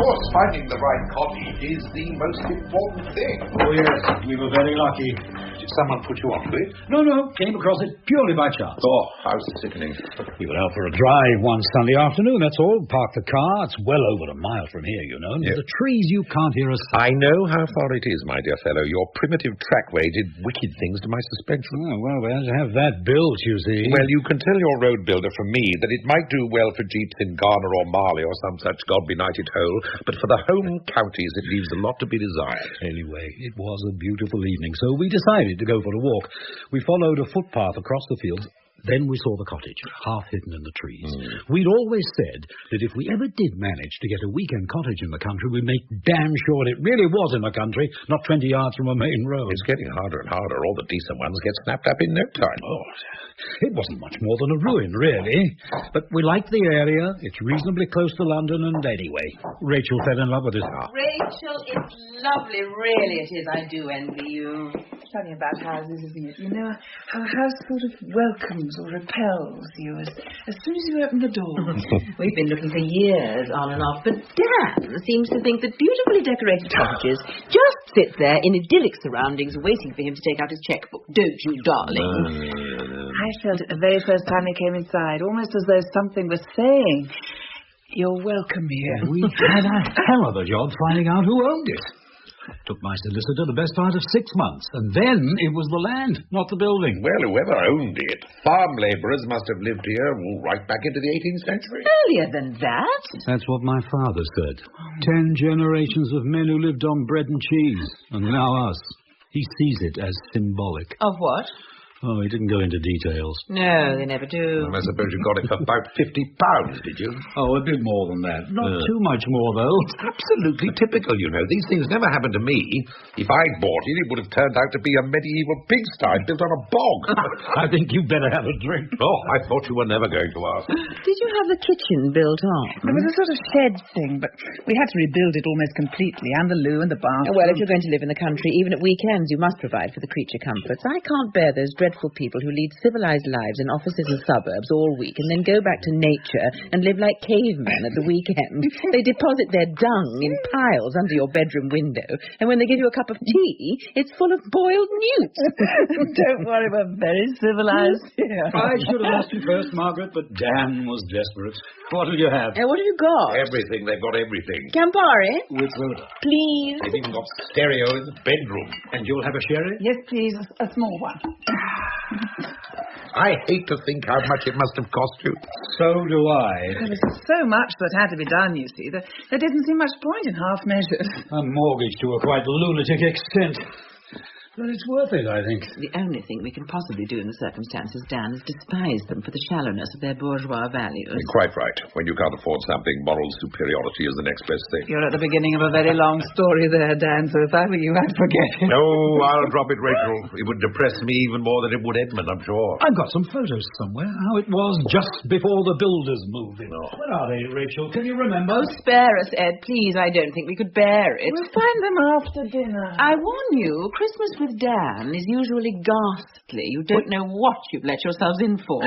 course, finding the right cottage is the most important thing. Oh, yes, we were very lucky. Did someone put you onto it? No, came across it purely by chance. Oh, how sickening. We went out for a drive one Sunday afternoon, that's all. Parked the car. It's well over a mile from here, you know. And Yes. the trees, you can't hear us. I know how far it is, my dear fellow. Your primitive trackway did wicked things to my suspension. Oh, well, we had to have that built, you see. Well, you can tell your road builder from me that it might do well for jeeps in Ghana or Mali or some such God-benighted hole, but for the home counties it leaves a lot to be desired. Anyway, it was a beautiful evening, so we decided to go for a walk. We followed a footpath across the fields. Then we saw the cottage, half hidden in the trees. We'd always said that if we ever did manage to get a weekend cottage in the country, we'd make damn sure it really was in the country, not 20 yards from a main road. It's getting harder and harder. All the decent ones get snapped up in no time. Oh, it wasn't much more than a ruin, really. But we liked the area. It's reasonably close to London, and anyway, Rachel fell in love with it. Rachel, it's lovely, really it is. I do envy you. Funny about houses, isn't it? You know, how a house sort of welcomes or repels you as soon as you open the door. We've been looking for years on and off, but Dan seems to think that beautifully decorated cottages just sit there in idyllic surroundings waiting for him to take out his checkbook. Don't you, darling? I felt it the very first time he came inside, almost as though something was saying, "You're welcome here." We had a hell of a job finding out who owned it. Took my solicitor the best part of 6 months, and then it was the land, not the building. Well, whoever owned it, farm labourers must have lived here right back into the 18th century. Earlier than that? That's what my father said. 10 generations of men who lived on bread and cheese, and now us. He sees it as symbolic. Of what? Oh, he didn't go into details. No, they never do. I suppose you got it for about £50, did you? Oh, a bit more than that. Not too much more, though. It's absolutely typical, you know. These things never happen to me. If I'd bought it, it would have turned out to be a medieval pigsty built on a bog. I think you better have a drink. Oh, I thought you were never going to ask. Did you have the kitchen built on? There was a sort of shed thing, but we had to rebuild it almost completely, and the loo and the bathroom. Well, if you're going to live in the country, even at weekends, you must provide for the creature comforts. I can't bear those dreadful people who lead civilized lives in offices and suburbs all week and then go back to nature and live like cavemen at the weekend. They deposit their dung in piles under your bedroom window, and when they give you a cup of tea, it's full of boiled newts. Don't worry, we're very civilized here. I should have asked you first, Margaret, but Dan was desperate. What'll you have? What have you got? Everything. They've got everything. Campari? With soda. Please. They've even got stereo in the bedroom. And you'll have a sherry? Yes, please, a small one. I hate to think how much it must have cost you. So do I. There was so much that had to be done, you see, that there didn't seem much point in half measures. A mortgage to a quite lunatic extent. But it's worth it, I think. The only thing we can possibly do in the circumstances, Dan, is despise them for the shallowness of their bourgeois values. You're quite right. When you can't afford something, moral superiority is the next best thing. You're at the beginning of a very long story there, Dan, so if I were you, I'd forget it. No, I'll drop it, Rachel. It would depress me even more than it would Edmund, I'm sure. I've got some photos somewhere, how it was just before the builders moved in. Oh. Where are they, Rachel? Can you remember? Oh, spare us, Ed, please. I don't think we could bear it. We'll find them after dinner. I warn you, Christmas with Dan is usually ghastly. You don't know what you've let yourselves in for.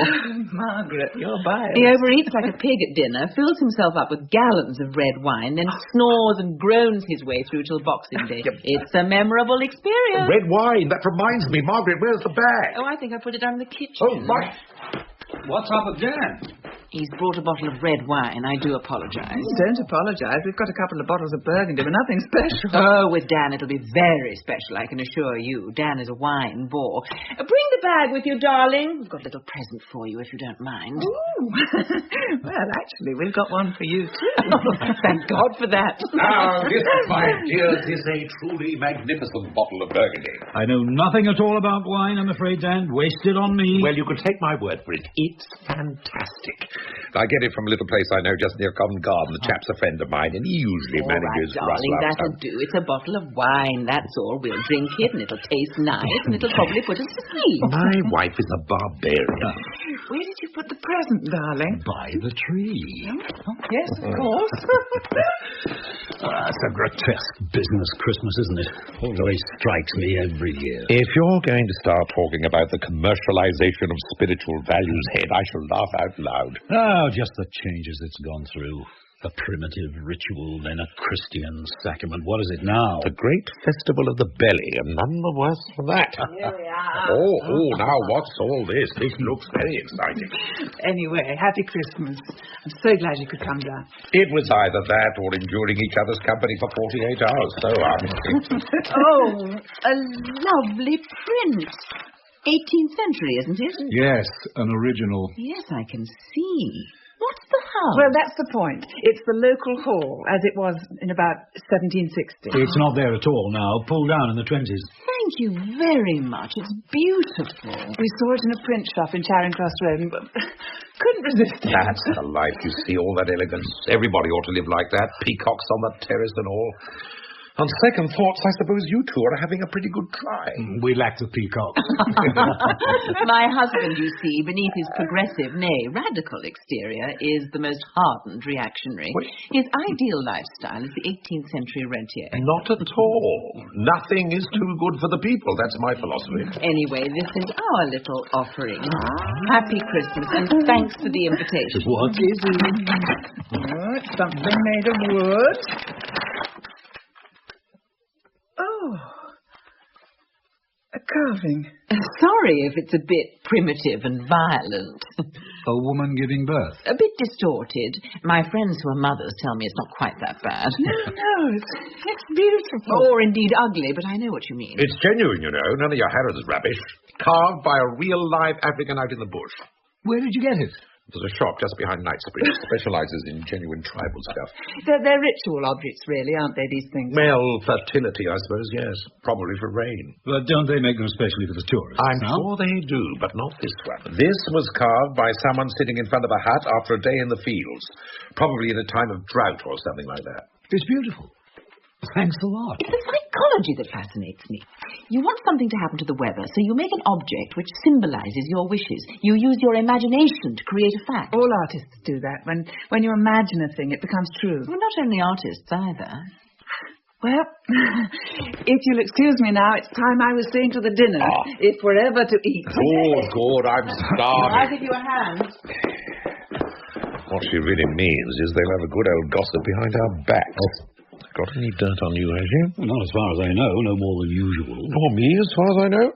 Margaret, you're biased. He overeats like a pig at dinner, fills himself up with gallons of red wine, then snores and groans his way through till Boxing Day. It's a memorable experience. Red wine, that reminds me. Margaret, where's the bag? Oh, I think I put it down in the kitchen. Oh, right. What's up with Dan? He's brought a bottle of red wine. I do apologize. Don't apologize. We've got a couple of bottles of Burgundy, but nothing special. Oh, with Dan it'll be very special, I can assure you. Dan is a wine bore. Bring the bag with you, darling. We've got a little present for you, if you don't mind. Ooh. Well, actually, we've got one for you, too. Thank God for that. Now, this, my dears, is a truly magnificent bottle of Burgundy. I know nothing at all about wine, I'm afraid, Dan. Waste it on me. Well, you can take my word for it. It's fantastic. I get it from a little place I know just near Covent Garden. The chap's a friend of mine, and he usually manages all right, darling, that'll do. It's a bottle of wine, that's all. We'll drink it, and it'll taste nice, and it'll probably put us to sleep. My wife is a barbarian. Where did you put the present, darling? By the tree. Yes, of course. It's a grotesque business, Christmas, isn't it? Always strikes me every year. If you're going to start talking about the commercialization of spiritual values, Head, I shall laugh out loud. Oh, just the changes it's gone through. A primitive ritual, then a Christian sacrament. What is it now? The great festival of the belly, and none the worse for that. Here we are. Oh, now what's all this? This looks very exciting. Anyway, happy Christmas. I'm so glad you could come down. It was either that or enduring each other's company for 48 hours, so Oh, a lovely print. 18th century, isn't it? Yes, an original. Yes, I can see. What's the house? Well, that's the point. It's the local hall, as it was in about 1760. It's not there at all now. Pulled down in the 20s. Thank you very much. It's beautiful. We saw it in a print shop in Charing Cross Road, but couldn't resist it. that's the life, you see, all that elegance. Everybody ought to live like that. Peacocks on the terrace and all. On second thoughts, I suppose you two are having a pretty good try. We lack the peacock. My husband, you see, beneath his progressive, nay, radical exterior, is the most hardened reactionary. His ideal lifestyle is the 18th century rentier. Not at all. Nothing is too good for the people. That's my philosophy. Anyway, this is our little offering. Happy Christmas, and thanks for the invitation. What is it? Oh, it's something made of wood. Oh, a carving. Sorry if it's a bit primitive and violent. A woman giving birth. A bit distorted. My friends who are mothers tell me it's not quite that bad. No, it's beautiful. Or indeed ugly, but I know what you mean. It's genuine, you know. None of your Harrod's rubbish. Carved by a real live African out in the bush. Where did you get it? There's a shop just behind Knightsbridge. Specialises in genuine tribal stuff. They're ritual objects, really, aren't they, these things? Well, fertility, I suppose, yes. Probably for rain. But don't they make them especially for the tourists? I'm sure they do, but not this one. This was carved by someone sitting in front of a hut after a day in the fields. Probably in a time of drought or something like that. It's beautiful. Thanks a lot. It's the psychology that fascinates me. You want something to happen to the weather, so you make an object which symbolises your wishes. You use your imagination to create a fact. All artists do that. When you imagine a thing, it becomes true. Well, not only artists either. Well, if you'll excuse me now, it's time I was saying to the dinner. If we're ever to eat. Good, I'm starving. I'll give you a hand. What she really means is they'll have a good old gossip behind our backs. Got any dirt on you, has she? Well, not as far as I know, no more than usual. Or me, as far as I know?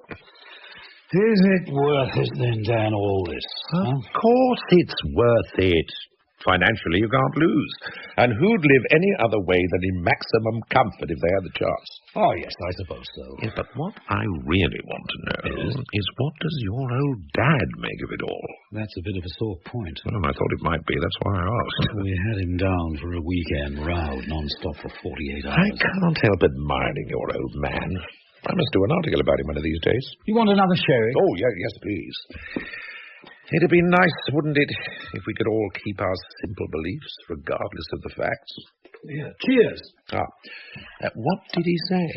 Is it worth it then, Dan, all this? Of course it's worth it. Financially, you can't lose. And who'd live any other way than in maximum comfort if they had the chance? Oh, yes, I suppose so. Yes, but what I really want to know is what does your old dad make of it all? That's a bit of a sore point. Well, I thought it might be. That's why I asked. We had him down for a weekend, rowed non-stop for 48 hours. I can't help admiring your old man. I must do an article about him one of these days. You want another sherry? Oh, yes, please. It'd be nice, wouldn't it, if we could all keep our simple beliefs, regardless of the facts? Yeah. Cheers. What did he say?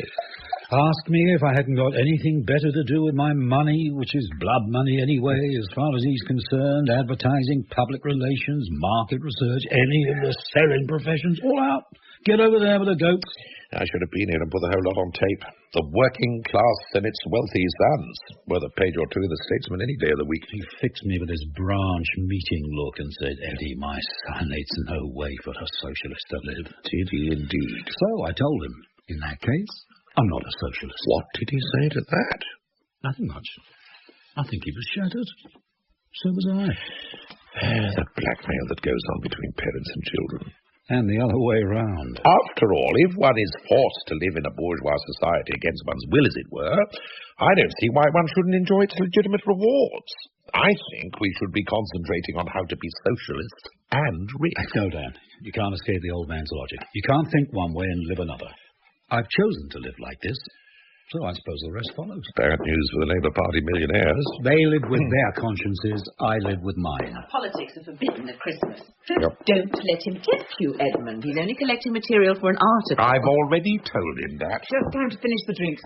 Asked me if I hadn't got anything better to do with my money, which is blood money anyway, as far as he's concerned. Advertising, public relations, market research, any of the selling professions, all out. Get over there with the goats. I should have been here and put the whole lot on tape. The working class and its wealthy sons. Worth a page or two of the Statesman any day of the week. He fixed me with his branch meeting look and said, Eddie, my son, it's no way for a socialist to live. Did he indeed? So I told him, in that case, I'm not a socialist. What did he say to that? Nothing much. I think he was shattered. So was I. The blackmail that goes on between parents and children. And the other way round. After all, if one is forced to live in a bourgeois society against one's will, as it were, I don't see why one shouldn't enjoy its legitimate rewards. I think we should be concentrating on how to be socialist and rich. No, Dan. You can't escape the old man's logic. You can't think one way and live another. I've chosen to live like this, so I suppose the rest follows. Bad news for the Labour Party millionaires. They live with their consciences, I live with mine. Politics are forbidden at Christmas. Yep. Don't let him tempt you, Edmund. He's only collecting material for an article. I've already told him that. Just time to finish the drinks.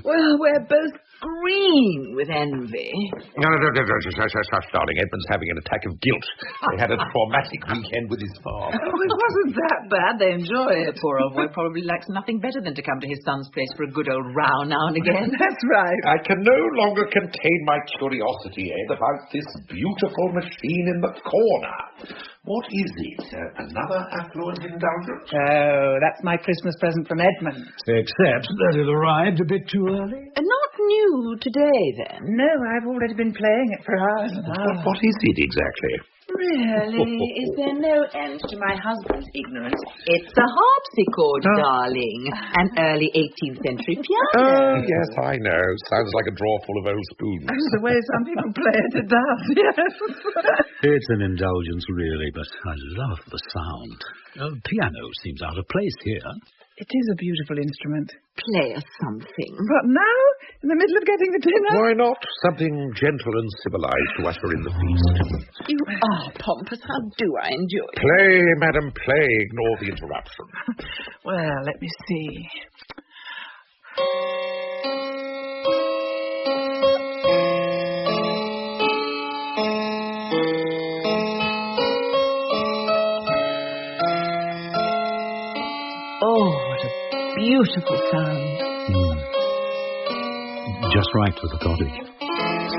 Well, we're both green with envy. No, darling. Edmund's having an attack of guilt. They had a traumatic weekend with his farm. Oh, it wasn't that bad. They enjoy it. Poor old boy probably likes nothing better than to come to his son's place for a good old row town now and again. That's right. I can no longer contain my curiosity, Ed, about this beautiful machine in the corner. What is it? Another affluent indulgence? Oh, that's my Christmas present from Edmund. Except that it arrived a bit too early. Not new today, then. No, I've already been playing it for hours and hours. What is it exactly? Really? Is there no end to my husband's ignorance? It's a harpsichord, darling. An early 18th century piano. Oh, yes, I know. Sounds like a drawer full of old spoons. The way some people play it, it does, yes. It's an indulgence, really, but I love the sound. Piano seems out of place here. It is a beautiful instrument. Play us something. But now, in the middle of getting the dinner? Why not? Something gentle and civilized to usher in the feast. You are pompous. How do I enjoy it? Play, madam, play. Ignore the interruption. Well, let me see. Oh, what a beautiful sound. Just right for the cottage.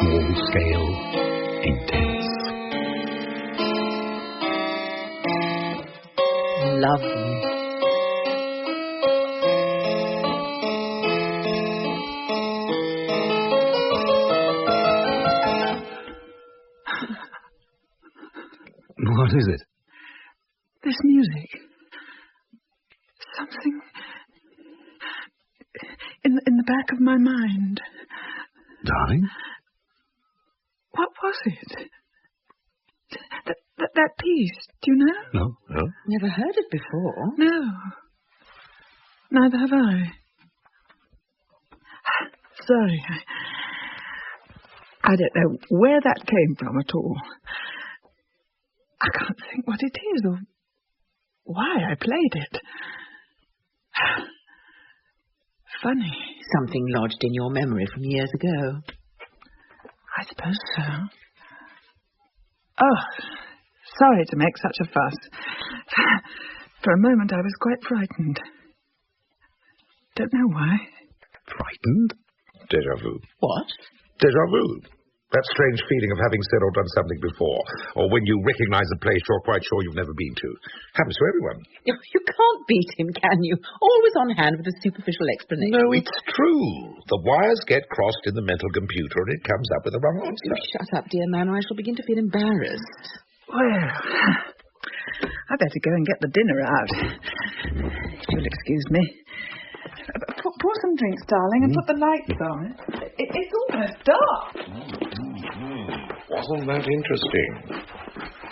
Small scale, intense. Lovely. What is it? This music. Something in the back of my mind. Darling? What was it? That piece, do you know? No. Never heard it before. No. Neither have I. Sorry. I don't know where that came from at all. I can't think what it is or why I played it. Funny. Something lodged in your memory from years ago. I suppose so. Oh, sorry to make such a fuss. For a moment I was quite frightened. Don't know why. Frightened? Déjà vu. What? Déjà vu. That strange feeling of having said or done something before, or when you recognize a place you're quite sure you've never been to. Happens to everyone. You can't beat him, can you? Always on hand with a superficial explanation. No, it's true. The wires get crossed in the mental computer and it comes up with the wrong answer. You shut up, dear man, or I shall begin to feel embarrassed. Well, I'd better go and get the dinner out. If you'll excuse me. Pour some drinks, darling, and put the lights on. It's almost dark. Wasn't that interesting?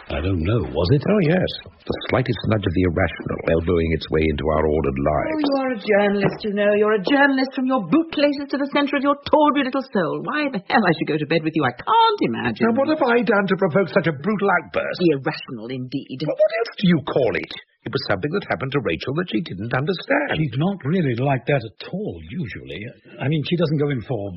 I don't know, was it? Oh, yes. The slightest nudge of the irrational elbowing its way into our ordered lives. Oh, you are a journalist, you know. You're a journalist from your bootlaces to the centre of your tawdry little soul. Why the hell I should go to bed with you, I can't imagine. Now, what have I done to provoke such a brutal outburst? Irrational, indeed. Well, what else do you call it? It was something that happened to Rachel that she didn't understand. She's not really like that at all, usually. I mean, she doesn't go in for,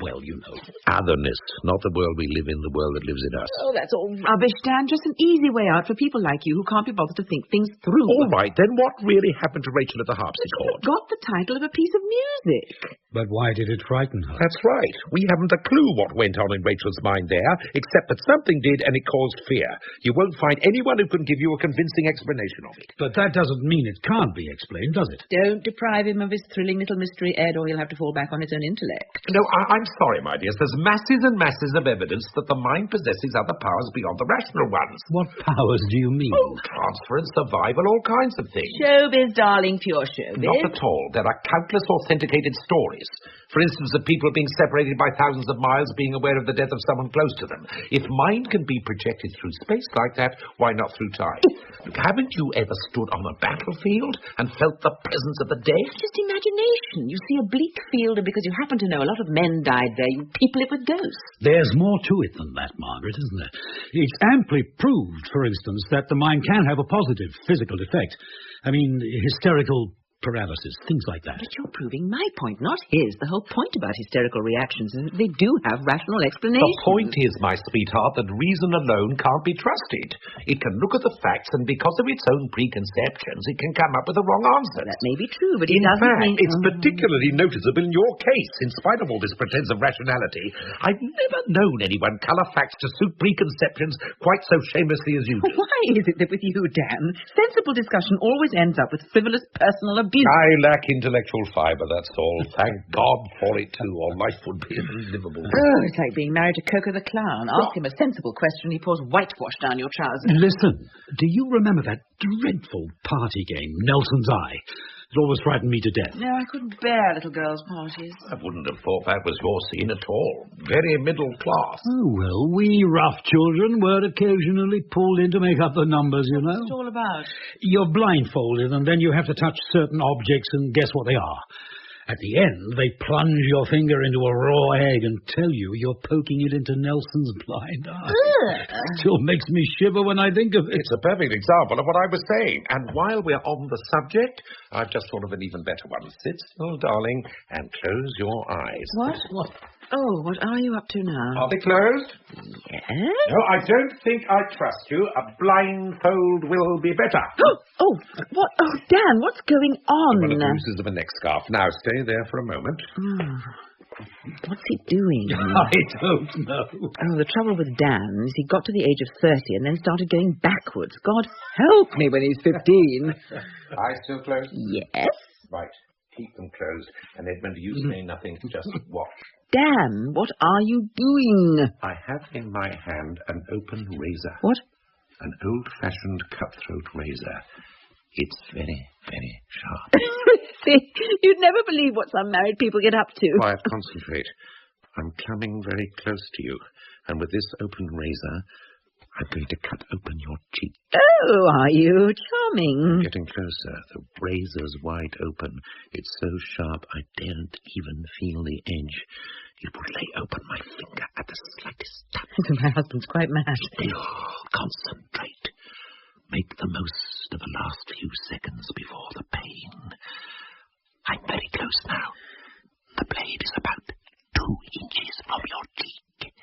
well, you know. Otherness, not the world we live in, the world that lives in us. Oh, that's all rubbish, Dan. Just an easy way out for people like you who can't be bothered to think things through. All right, then what really happened to Rachel at the harpsichord? Got the title of a piece of music. But why did it frighten her? That's right. We haven't a clue what went on in Rachel's mind there, except that something did and it caused fear. You won't find anyone who can give you a convincing explanation of it. But that doesn't mean it can't be explained, does it? Don't deprive him of his thrilling little mystery, Ed, or he'll have to fall back on his own intellect. No, I'm sorry, my dears. There's masses and masses of evidence that the mind possesses other powers beyond the rational ones. What powers do you mean? Oh, transference, survival, all kinds of things. Showbiz, darling, pure showbiz. Not at all. There are countless authenticated stories. For instance, of people being separated by thousands of miles being aware of the death of someone close to them. If mind can be projected through space like that, why not through time? Look, haven't you ever stood on a battlefield and felt the presence of the dead? Just imagination. You see a bleak field, and because you happen to know a lot of men died there, you people it with ghosts. There's more to it than that, Margaret, isn't there? It's amply proved, for instance, that the mind can have a positive physical effect. I mean, hysterical paralysis, things like that. But you're proving my point, not his. The whole point about hysterical reactions is that they do have rational explanations. The point is, my sweetheart, that reason alone can't be trusted. It can look at the facts, and because of its own preconceptions, it can come up with the wrong answers. That may be true, but it In doesn't fact, mean... it's particularly noticeable in your case. In spite of all this pretense of rationality, I've never known anyone colour facts to suit preconceptions quite so shamelessly as you do. Why is it that with you, Dan, sensible discussion always ends up with frivolous personal abuse? I lack intellectual fibre, that's all. Thank God for it, too, or life would be unlivable. Oh, it's like being married to Coco the Clown. Ask him a sensible question, he pours whitewash down your trousers. Listen, do you remember that dreadful party game, Nelson's Eye? It always frightened me to death. No, I couldn't bear little girls' parties. I wouldn't have thought that was your scene at all. Very middle class. Oh, well, we rough children were occasionally pulled in to make up the numbers, you know. What's it all about? You're blindfolded, and then you have to touch certain objects and guess what they are. At the end, they plunge your finger into a raw egg and tell you you're poking it into Nelson's blind eye. Still makes me shiver when I think of it. It's a perfect example of what I was saying. And while we're on the subject, I've just thought of an even better one. Sit still, darling, and close your eyes. What? Oh, what are you up to now? Are they closed? Yes? No, I don't think I trust you. A blindfold will be better. Oh, what? Oh, Dan, what's going on? One of the uses of a neck scarf. Now, stay there for a moment. What's he doing? I don't know. Oh, the trouble with Dan is he got to the age of 30 and then started going backwards. God help me when he's 15. Eyes still closed? Yes? Right. Keep them closed. And Edmund, you say nothing. Just watch. Dan, what are you doing? I have in my hand an open razor. What? An old-fashioned cutthroat razor. It's very, very sharp. You'd never believe what some married people get up to. Quiet, concentrate. I'm coming very close to you, and with this open razor, I'm going to cut open your cheek. Oh, are you? Charming. Getting closer. The razor's wide open. It's so sharp I daren't even feel the edge. It would lay open my finger at the slightest touch. My husband's quite mad. Concentrate. Make the most of the last few seconds before the pain. I'm very close now. The blade is about 2 inches from your cheek.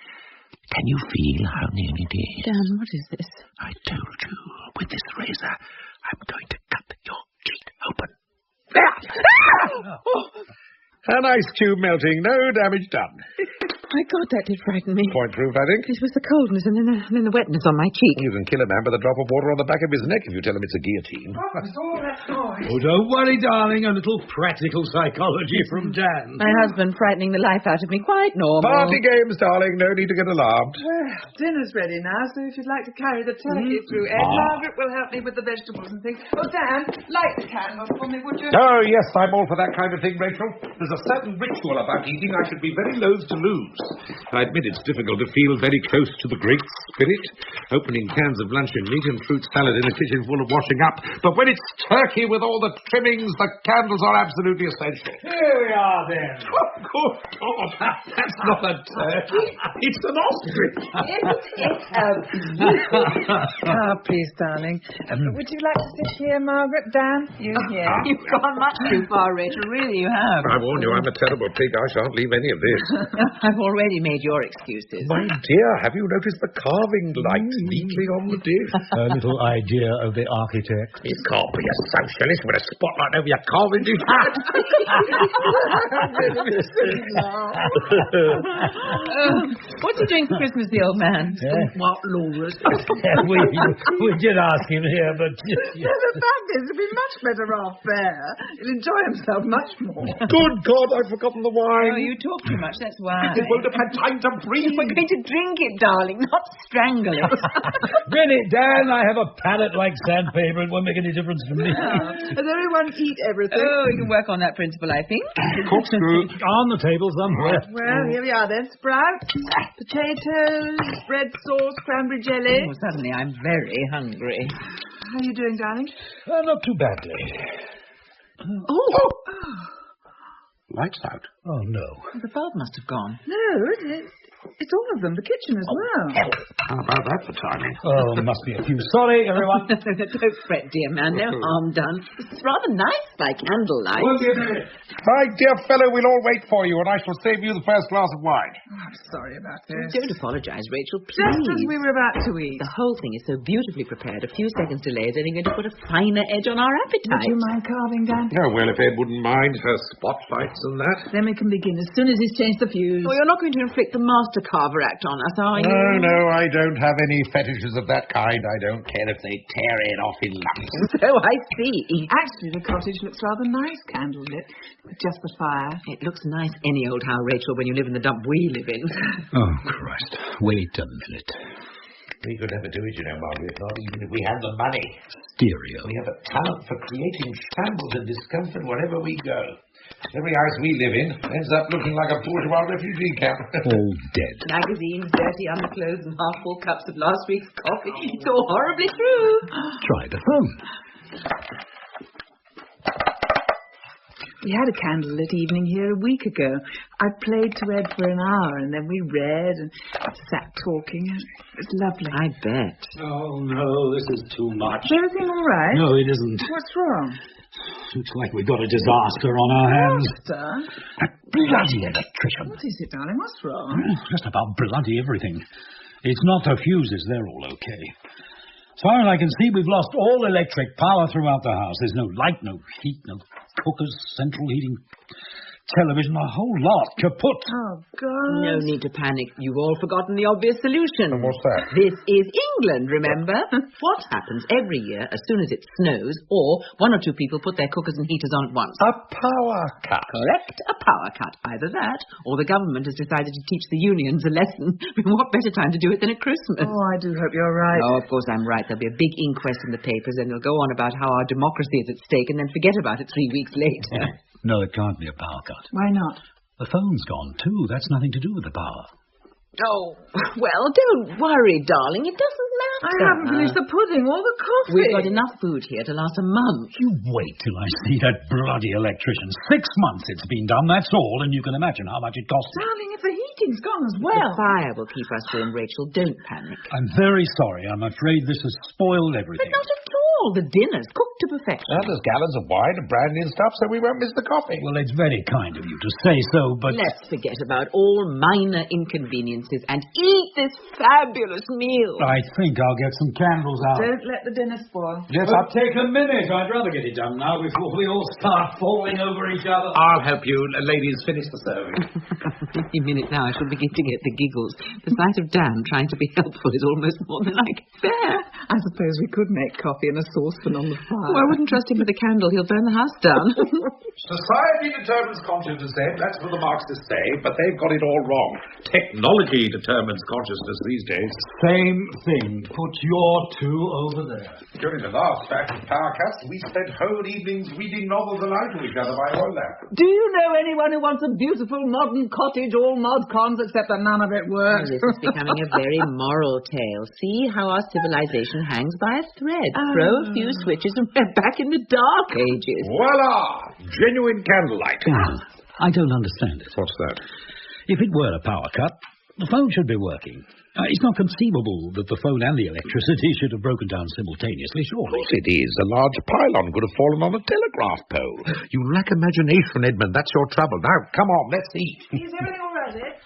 Can you feel how near it is? Dan, what is this? I told you, with this razor, I'm going to cut your cheek open. An ice cube melting, no damage done. My God, that did frighten me. Point proof, I think. It was the coldness and then the wetness on my cheek. You can kill a man with a drop of water on the back of his neck if you tell him it's a guillotine. What was all that noise? Oh, don't worry, darling. A little practical psychology from Dan. My husband frightening the life out of me. Quite normal. Party games, darling. No need to get alarmed. Well, dinner's ready now, so if you'd like to carry the turkey through, Ed, Margaret will help me with the vegetables and things. Oh, Dan, light the candle for me, would you? Oh, yes, I'm all for that kind of thing, Rachel. There's a certain ritual about eating I should be very loath to lose. I admit it's difficult to feel very close to the Great Spirit, opening cans of luncheon meat and fruit salad in a kitchen full of washing up. But when it's turkey with all the trimmings, the candles are absolutely essential. Here we are, then. Oh, good God, that's not a turkey. It's an ostrich. Oh, please, darling. Would you like to sit here, Margaret? Dan, you here? You've gone much too far, Rachel. Really, you have. I warn you, I'm a terrible pig. I shan't leave any of this. I've already made your excuses. My dear, have you noticed the carving light neatly on the dish? A little idea of the architect. It can't be a socialist with a spotlight over your carving dish. What's he doing for Christmas, the old man? What, Laura's? we did ask him here, but... The fact is, he'll be much better off there. He'll enjoy himself much more. Good God, I've forgotten the wine. Oh, you talk too much, that's why. It won't have had time to breathe. We're going to drink it, darling, not strangle it. Really, Dan, I have a palate like sandpaper. It won't make any difference to me. Does everyone eat everything? Oh, we can work on that principle, I think. Corkscrew. On the table somewhere. Well, here we are then. Sprouts, potatoes, bread sauce, cranberry jelly. Oh, suddenly I'm very hungry. How are you doing, darling? Not too badly. Lights out. Oh, no. The bulb must have gone. No, It's all of them, the kitchen as well. How about that for timing? Oh, must be a few. Sorry, everyone. Don't fret, dear man. No harm done. It's rather nice by candlelight. My dear fellow, we'll all wait for you, and I shall save you the first glass of wine. Oh, I'm sorry about this. Don't apologise, Rachel, please. Just as we were about to eat. The whole thing is so beautifully prepared. A few seconds delay is only going to put a finer edge on our appetite. Would you mind carving, Dan? Oh, well, if Ed wouldn't mind her spotlights and that. Then we can begin as soon as he's changed the fuse. Oh, you're not going to inflict the Master Carver Act on us, are you? No, I don't have any fetishes of that kind. I don't care if they tear it off in lumps. So I see. Actually, the cottage looks rather nice, candlelit, with just the fire. It looks nice anyhow, Rachel, when you live in the dump we live in. Oh, Christ. Wait a minute. We could never do it, you know, Margaret, not even if we had the money. Stereo. We have a talent for creating shambles and discomfort wherever we go. Every house we live in ends up looking like a bourgeois refugee camp. All dead. Magazines, dirty underclothes, and half-full cups of last week's coffee. It's all horribly true. Try the phone. We had a candlelit evening here a week ago. I played to Ed for an hour, and then we read and sat talking. It was lovely. I bet. Oh, no, this is too much. Is everything all right? No, it isn't. What's wrong? Looks like we've got a disaster on our hands. Sir? That bloody electrician. What is it, darling? What's wrong? Just about bloody everything. It's not the fuses, they're all okay. As far as I can see, we've lost all electric power throughout the house. There's no light, no heat, no cookers, central heating, television, a whole lot kaput. Oh, God. No need to panic. You've all forgotten the obvious solution. And what's that? This is England, remember? What happens every year as soon as it snows, or one or two people put their cookers and heaters on at once? A power cut. Correct, a power cut. Either that, or the government has decided to teach the unions a lesson. What better time to do it than at Christmas? Oh, I do hope you're right. Oh, of course I'm right. There'll be a big inquest in the papers, and they'll go on about how our democracy is at stake, and then forget about it 3 weeks later. No, it can't be a power cut. Why not? The phone's gone, too. That's nothing to do with the power. Oh, well, don't worry, darling. It doesn't matter. I haven't finished the pudding or the coffee. We've got enough food here to last a month. You wait till I see that bloody electrician. 6 months it's been done, that's all, and you can imagine how much it costs. Darling, if the heating's gone as well. The fire will keep us warm, Rachel. Don't panic. I'm very sorry. I'm afraid this has spoiled everything. But not at all. The dinner's cooked to perfection. And there's gallons of wine and brandy and stuff, so we won't miss the coffee. Well, it's very kind of you to say so, but... Let's forget about all minor inconveniences and eat this fabulous meal. I think I'll get some candles out. Don't let the dinner spoil. Yes, It'll take a minute. I'd rather get it done now before we all start falling over each other. I'll help you. Ladies, finish the serving. 50 minutes now, I shall begin to get the giggles. The sight of Dan trying to be helpful is almost more than I can bear. I suppose we could make coffee in a saucepan on the fire. Oh, I wouldn't trust him with a candle. He'll burn the house down. Society determines consciousness, Ed. That's what the Marxists say, but they've got it all wrong. Technology determines consciousness these days. Same thing. Put your two over there. During the last batch of power cuts, we spent whole evenings reading novels aloud to each other by oil lamp. Do you know anyone who wants a beautiful modern cottage, all mod cons, except that none of it works? This is becoming a very moral tale. See how our civilization hangs by a thread. Throw a few switches and we're back in the dark ages. Voila! Genuine candlelight. I don't understand it. What's that? If it were a power cut, the phone should be working. It's not conceivable that the phone and the electricity should have broken down simultaneously, surely. Of course it is. A large pylon could have fallen on a telegraph pole. You lack imagination, Edmund. That's your trouble. Now, come on, let's eat. Is everything all right, Ed?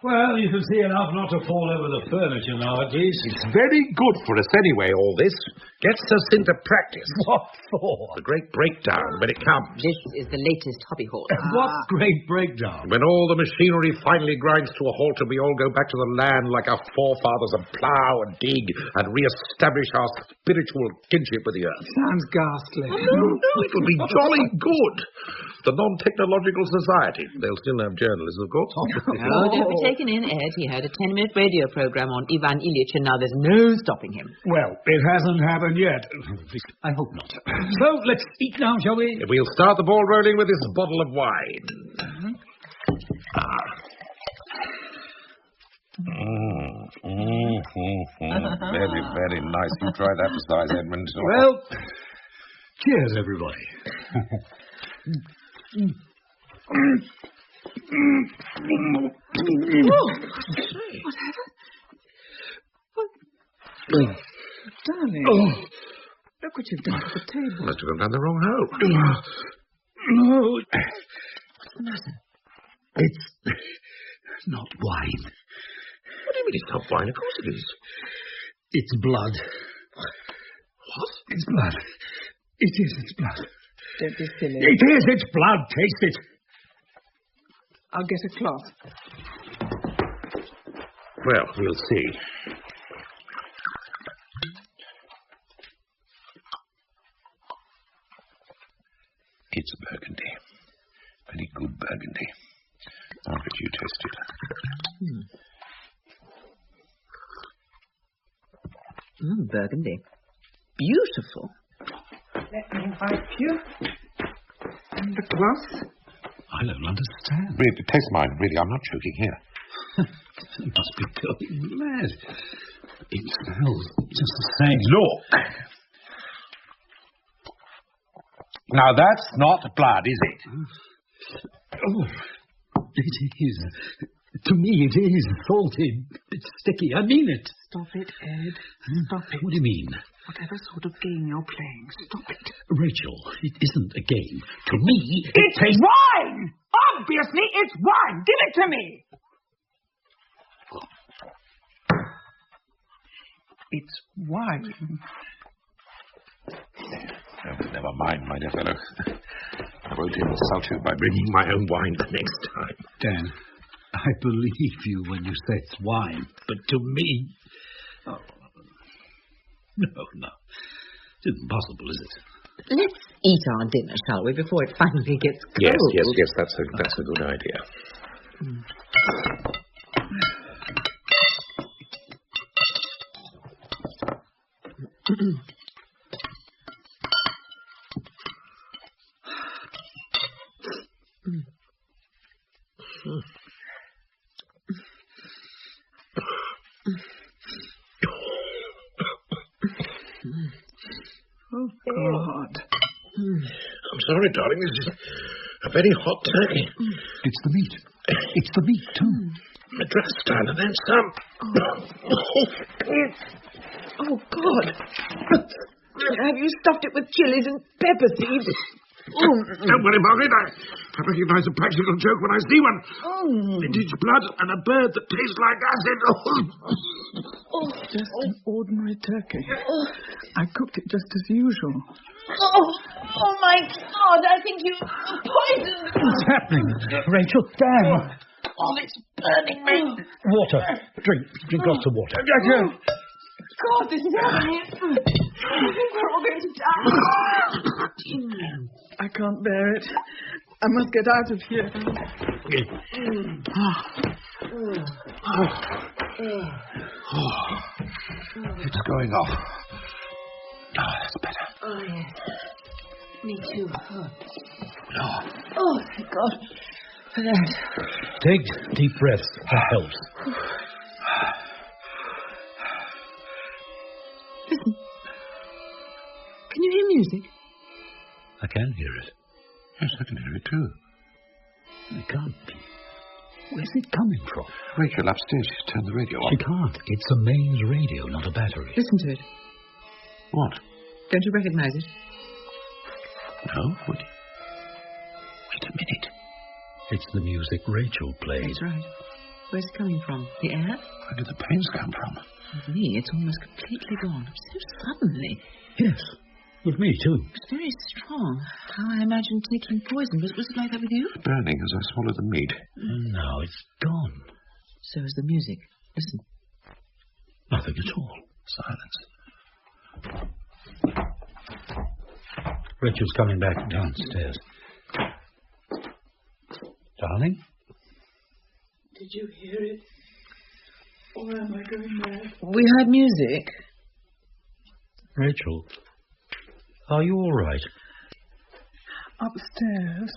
Well, you can see enough not to fall over the furniture nowadays. It's very good for us anyway, all this. Gets us into practice. What for? The great breakdown when it comes. This is the latest hobby horse. What great breakdown? When all the machinery finally grinds to a halt and we all go back to the land like our forefathers and plough and dig and re-establish our spiritual kinship with the earth. Sounds ghastly. No, it'll be jolly good. The non-technological society. They'll still have journalists, of course. Oh, don't be taken in, Ed. He had a 10-minute radio program on Ivan Ilyich, and now there's no stopping him. Well, it hasn't happened yet. I hope not. So, let's eat now, shall we? We'll start the ball rolling with this bottle of wine. Very, very nice. You try that besides, Edmund. Well, cheers, everybody. Whatever? Darling. Oh. Look what you've done to the table. Must have gone down the wrong hole. No. What's the matter? It's not wine. What do you mean it's not wine? Of course it is. It's blood. What? It's blood. It is, it's blood. Don't be silly. It is, it's blood. Taste it. I'll get a cloth. Well, we'll see. It's burgundy. Very good burgundy. Margaret, you taste it. Burgundy. Beautiful. Let me wipe you. And the cloth. I don't understand. Really, taste mine. Really, I'm not joking here. You must be going mad. It smells just the same. Look. Now, that's not blood, is it? Oh, it is. To me, it is salty. It's sticky. I mean it. Stop it, Ed. Stop it. What do you mean? Whatever sort of game you're playing, stop it. Rachel, it isn't a game. To me, It's wine! Obviously, it's wine! Give it to me! It's wine. Oh, never mind, my dear fellow. I won't insult you by bringing my own wine the next time. Dan, I believe you when you say it's wine, but to me... Oh, no. It's impossible, is it? Let's eat our dinner, shall we, before it finally gets cold? Yes, that's a good idea. Oh, God. I'm sorry, darling. This is a very hot turkey. It's the meat. It's the meat, too. Madras style, and then some. Oh, God. Have you stuffed it with chilies and pepper seeds? Don't worry, Margaret. I recognise a practical joke when I see one. Vintage blood and a bird that tastes like acid. Just an ordinary turkey. I cooked it just as usual. Oh, my God, I think you poisoned me. What's happening? Rachel, Dan. Oh, it's burning me. Water. Drink lots of water. God, this is happening. I think we're all going to die. I can't bear it. I must get out of here. It's going off. Oh, that's better. Oh, yes. Me too. Oh, Thank God for that. Take deep breaths. That helps. Listen. Can you hear music? I can hear it. yes, I can hear it too. It can't be. Where's it coming from? Rachel, upstairs, she's turned the radio She on. can't. It's a mains radio, not a battery. Listen to it. What? Don't you recognize it? No? Wait a minute. It's the music Rachel plays. That's right. Where's it coming from? The air? Where did the pains come from? With me, it's almost completely gone. So suddenly. Yes, with me too. It's very strong. How I imagined taking poison. Was it like that with you? Burning as I swallowed the meat. No, it's gone. So is the music. Listen. Nothing at all. Silence. Rachel's coming back downstairs. Darling? Did you hear it? Or am I going mad? We heard music. Rachel, are you all right? Upstairs,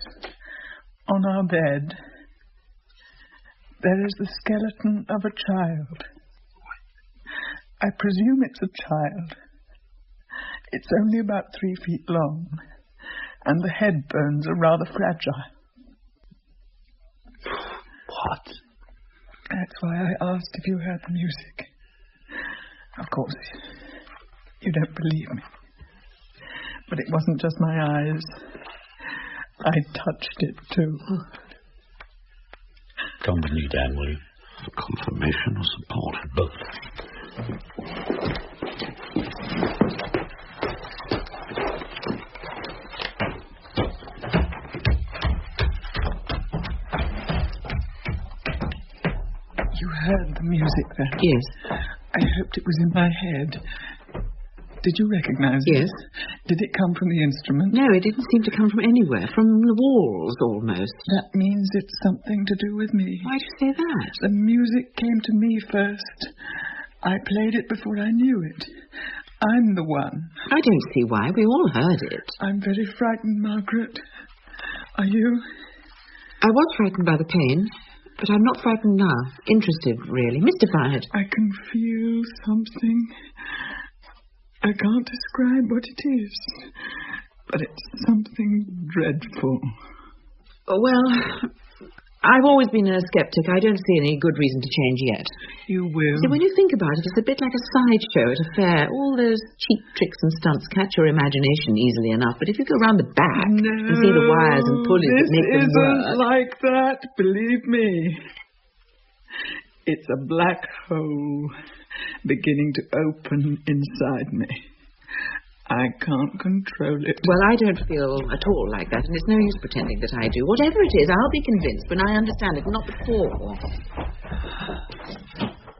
on our bed, there is the skeleton of a child. I presume it's a child. It's only about 3 feet long, and the head bones are rather fragile. What? That's why I asked if you heard the music. Of course, you don't believe me. But it wasn't just my eyes. I touched it, too. Come with me, Dan, will you? Confirmation or support? Both. You heard the music then? Yes. I hoped it was in my head. Did you recognize it? Yes. Did it come from the instrument? No, it didn't seem to come from anywhere. From the walls, almost. That means it's something to do with me. Why do you say that? The music came to me first. I played it before I knew it. I'm the one. I don't see why. We all heard it. I'm very frightened, Margaret. Are you? I was frightened by the pain, but I'm not frightened now. Interested, really. Mystified. I can feel something. I can't describe what it is, but it's something dreadful. Well, I've always been a skeptic. I don't see any good reason to change yet. You will. See, when you think about it, it's a bit like a sideshow at a fair. All those cheap tricks and stunts catch your imagination easily enough, but if you go round the back and see the wires and pulleys that make them work... This isn't like that, believe me. It's a black hole beginning to open inside me. I can't control it. Well, I don't feel at all like that, and it's no use pretending that I do. Whatever it is, I'll be convinced when I understand it, not before.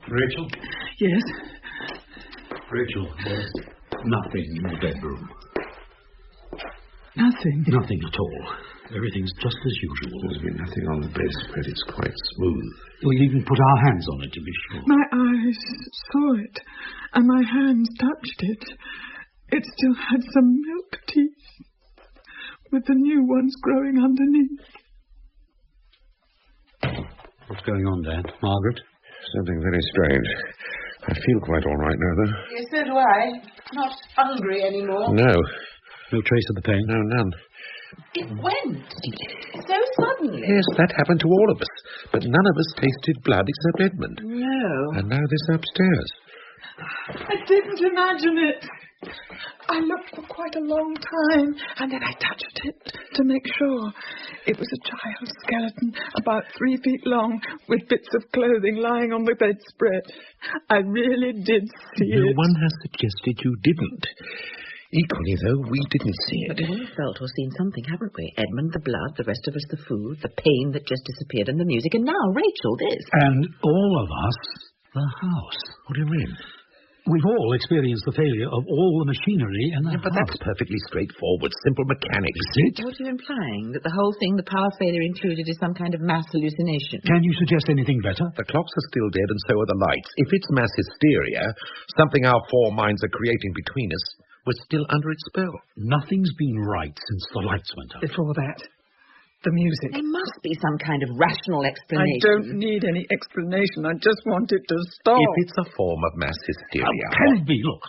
Rachel? Yes? Rachel, there's nothing in the bedroom. Nothing? Nothing at all. Everything's just as usual. There's been nothing on the bedspread. It's quite smooth. We even put our hands on it to be sure. My eyes saw it, and my hands touched it. It still had some milk teeth, with the new ones growing underneath. What's going on, Dad? Margaret? Something very strange. I feel quite all right now, though. Yes, so do I. Not hungry anymore. No. No trace of the pain? No, none. It went. So suddenly. Yes, that happened to all of us. But none of us tasted blood except Edmund. No. And now this upstairs. I didn't imagine it. I looked for quite a long time, and then I touched it to make sure. It was a child's skeleton, about 3 feet long, with bits of clothing lying on the bedspread. I really did see it. No one has suggested you didn't. Equally, though, we didn't see it. But we've all felt or seen something, haven't we? Edmund, the blood, the rest of us, the food, the pain that just disappeared, and the music, and now Rachel, this. And all of us, the house. What do you mean? We've all experienced the failure of all the machinery in the But house. that's perfectly straightforward, simple mechanics. Is it? What are you implying? That the whole thing, the power failure included, is some kind of mass hallucination? Can you suggest anything better? The clocks are still dead and so are the lights. If it's mass hysteria, something our four minds are creating between us, we're still under its spell. Nothing's been right since the lights went up. Before that, the music. There must be some kind of rational I explanation. don't need any explanation. I just want it to stop. If it's a form of mass hysteria... How can it be? Look,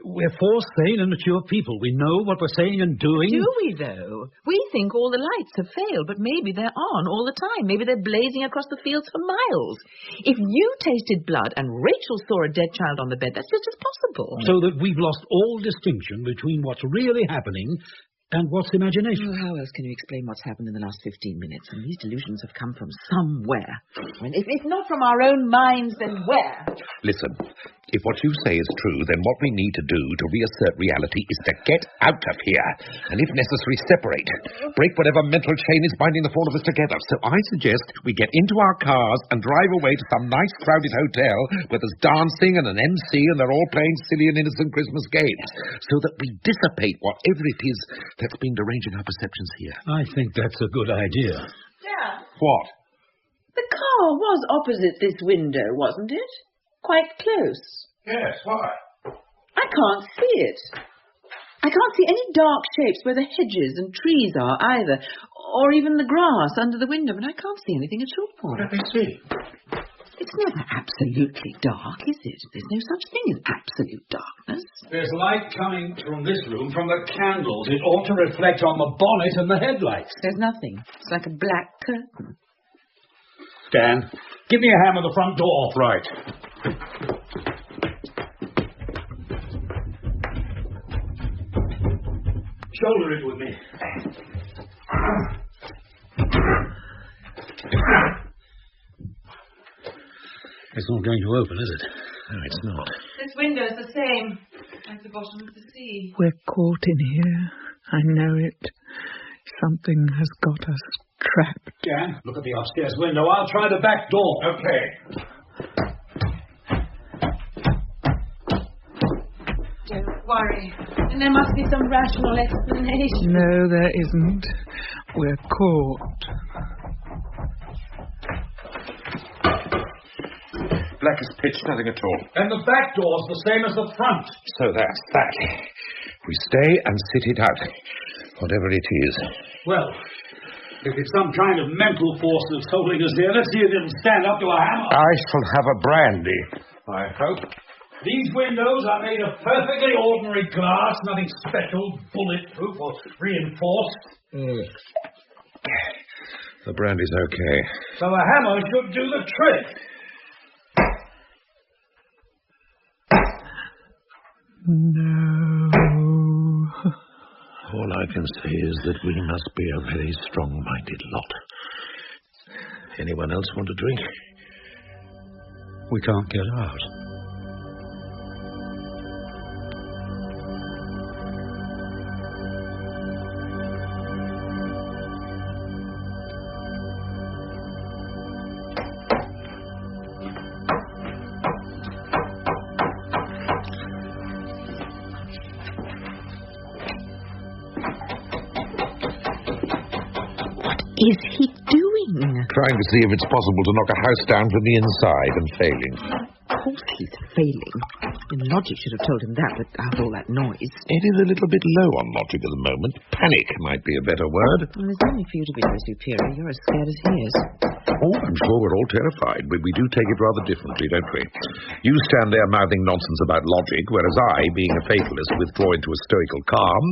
we're four sane and mature people. We know what we're saying and doing. Do we, though? We think all the lights have failed, but maybe they're on all the time. Maybe they're blazing across the fields for miles. If you tasted blood and Rachel saw a dead child on the bed, that's just as possible. So that we've lost all distinction between what's really happening and what's imagination. Well, how else can you explain what's happened in the last 15 minutes? And these delusions have come from somewhere. And if not from our own minds, then where? Listen, if what you say is true, then what we need to do to reassert reality is to get out of here. And if necessary, separate. Break whatever mental chain is binding the four of us together. So I suggest we get into our cars and drive away to some nice crowded hotel where there's dancing and an MC and they're all playing silly and innocent Christmas games. So that we dissipate whatever it is that's been deranging our perceptions here. I think that's a good idea. Yeah. What? The car was opposite this window, wasn't it? Quite close. Yes, why? I can't see it. I can't see any dark shapes where the hedges and trees are either, or even the grass under the window, but I can't see anything at all. Let me see. It's never absolutely dark, is it? There's no such thing as absolute darkness. There's light coming from this room from the candles. It ought to reflect on the bonnet and the headlights. There's nothing. It's like a black curtain. Dan, give me a hammer the front door. Right. Shoulder it with me. It's not going to open, is it? No, it's not. This window's the same as the bottom of the sea. We're caught in here. I know it. Something has got us trapped. Dan, look at the upstairs window. I'll try the back door. Okay. Don't worry. And there must be some rational explanation. No, there isn't. We're caught. Black as pitch, nothing at all. And the back door's the same as the front. So that's that. We stay and sit it out, whatever it is. Well, if it's some kind of mental force that's holding us here, let's see if it'll stand up to a hammer. I shall have a brandy, I hope. These windows are made of perfectly ordinary glass, nothing special, bulletproof or reinforced. The brandy's okay. So a hammer should do the trick. No. All I can say is that we must be a very strong-minded lot. Anyone else want a drink? We can't get out. Is he doing? Trying to see if it's possible to knock a house down from the inside and failing. Of course he's failing. And logic should have told him that without all that noise. It is a little bit low on logic at the moment. Panic might be a better word. Well, there's only for you to be so superior. You're as scared as he is. Oh, I'm sure we're all terrified, but we do take it rather differently, don't we? You stand there mouthing nonsense about logic, whereas I, being a fatalist, withdraw into a stoical calm.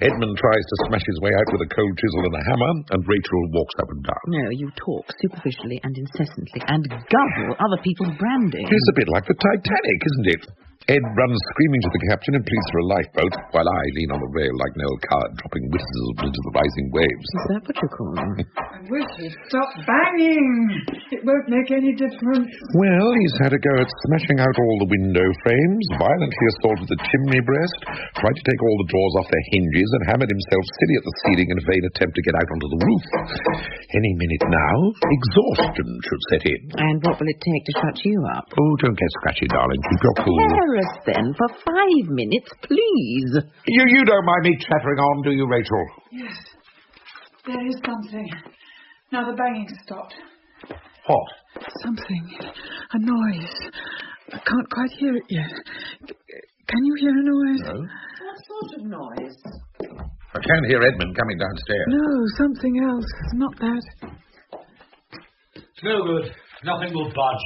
Edmund tries to smash his way out with a cold chisel and a hammer, and Rachel walks up and down. No, you talk superficially and incessantly and guzzle other people's brandy. It's a bit like the Titanic, isn't it? Ed runs screaming to the captain and pleads for a lifeboat, while I lean on the rail like an old coward, dropping witticisms into the rising waves. Is that what you call them? I wish he'd stop banging. It won't make any difference. Well, he's had a go at smashing out all the window frames, violently assaulted the chimney breast, tried to take all the doors off their hinges, and hammered himself silly at the ceiling in a vain attempt to get out onto the roof. Any minute now, exhaustion should set in. And what will it take to shut you up? Oh, don't get scratchy, darling. Keep your cool. Spare us then for 5 minutes, please. You don't mind me chattering on, do you, Rachel? Yes. There is something. Now the banging's stopped. What? Something. A noise. I can't quite hear it yet. Can you hear a noise? No. What sort of noise? I can hear Edmund coming downstairs. No, something else. Not that. It's no good. Nothing will budge.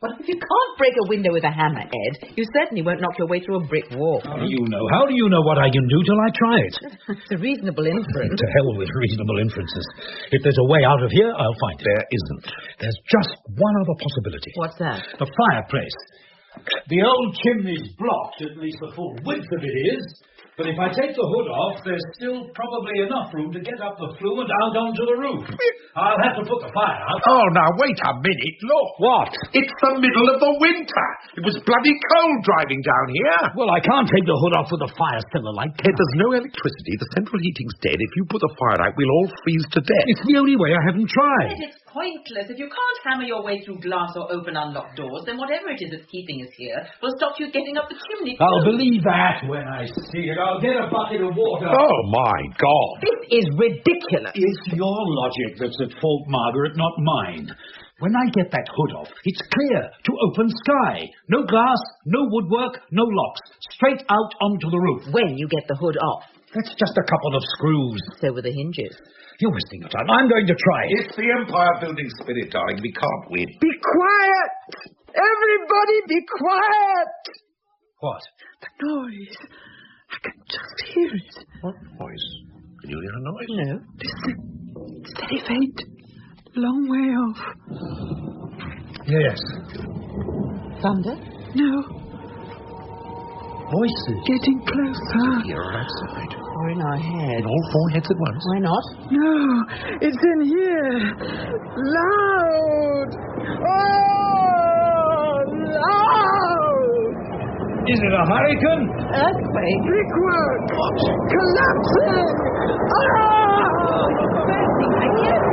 Well, if you can't break a window with a hammer, Ed, you certainly won't knock your way through a brick wall. How do you know? How do you know what I can do till I try it? It's a reasonable inference. To hell with reasonable inferences. If there's a way out of here, I'll find it. There isn't. There's just one other possibility. What's that? The fireplace. The old chimney's blocked, at least the full width of it is. But if I take the hood off, there's still probably enough room to get up the flue and out onto the roof. I'll have to put the fire out. Oh, now, wait a minute. Look. What? It's the middle of the winter. It was bloody cold driving down here. Well, I can't take the hood off with the fire still alight. There's no electricity. The central heating's dead. If you put the fire out, we'll all freeze to death. It's the only way. I haven't tried. It's pointless. If you can't hammer your way through glass or open unlocked doors, then whatever it is that's keeping us here will stop you getting up the chimney. I'll believe that when I see it. I'll get a bucket of water. Oh, my God. This is ridiculous. It's your logic that's at fault, Margaret, not mine. When I get that hood off, it's clear to open sky. No glass, no woodwork, no locks. Straight out onto the roof. When you get the hood off. That's just a couple of screws. So were the hinges. You're wasting your time. I'm going to try it. It's the Empire building spirit, darling. We can't win. Be quiet! Everybody be quiet! What? The noise. I can just hear it. What noise? Can you hear a noise? No. Listen. It's very faint. Long way off. Yes. Thunder? No. Voices. Getting closer. Here or outside. Or in our heads. All four heads at once. Why not? No, it's in here. Loud. Oh, loud. Is it a hurricane? Earthquake? Brickwork. Collapsing. Ah! Bursting, I hear it.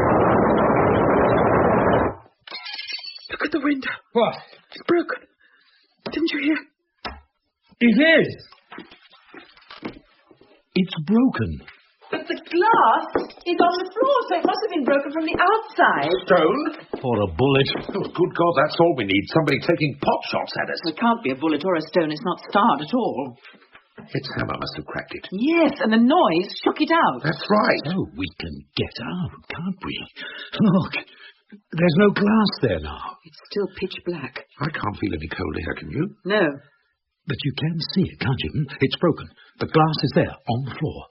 Look at the window. What? It's broken. Didn't you hear? It is. It's broken. But the glass is on the floor, so it must have been broken from the outside. Stone? Or a bullet. Oh, good God, that's all we need. Somebody taking pot shots at us. It can't be a bullet or a stone. It's not starred at all. Its hammer must have cracked it. Yes, and the noise shook it out. That's right. Oh, we can get out, can't we? Look, there's no glass there now. It's still pitch black. I can't feel any cold here, can you? No. But you can see it, can't you? It's broken. The glass is there, on the floor.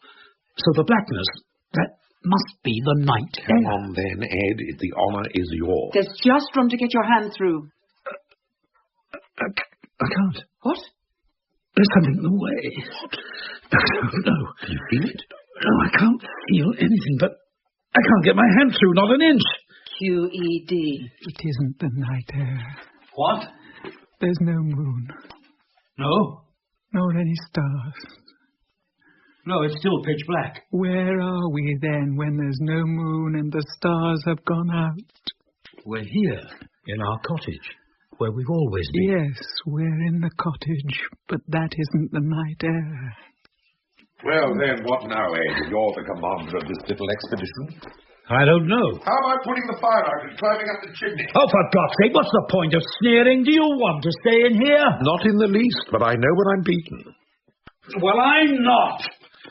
So the blackness, that must be the night Come air. on then, Ed. The honour is yours. There's just room to get your hand through. I can't. What? There's something in the way. What? No. Can you feel it? No, I can't feel anything, but I can't get my hand through, not an inch. QED. It isn't the night air. What? There's no moon. No? Nor any stars. No, it's still pitch black. Where are we then when there's no moon and the stars have gone out? We're here, in our cottage, where we've always been. Yes, we're in the cottage, but that isn't the night air. Well, then, what now, Ed? You're the commander of this little expedition. I don't know. How about putting the fire out and climbing up the chimney? Oh, for God's sake, what's the point of sneering? Do you want to stay in here? Not in the least, but I know when I'm beaten. Well, I'm not.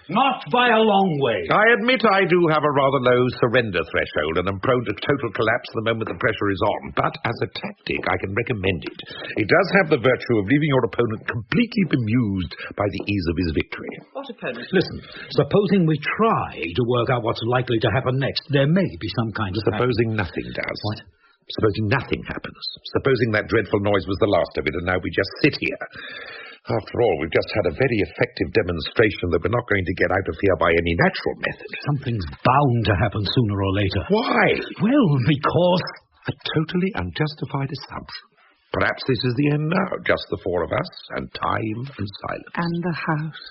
Not by a long way. I admit I do have a rather low surrender threshold and am prone to total collapse the moment the pressure is on. But as a tactic, I can recommend it. It does have the virtue of leaving your opponent completely bemused by the ease of his victory. What opponent? Listen, supposing we try to work out what's likely to happen next, there may be some kind of... Supposing nothing does. What? Supposing nothing happens. Supposing that dreadful noise was the last of it and now we just sit here. After all, we've just had a very effective demonstration that we're not going to get out of here by any natural method. Something's bound to happen sooner or later. Why? Well, because... A totally unjustified assumption. Perhaps this is the end now, just the four of us, and time and silence. And the house.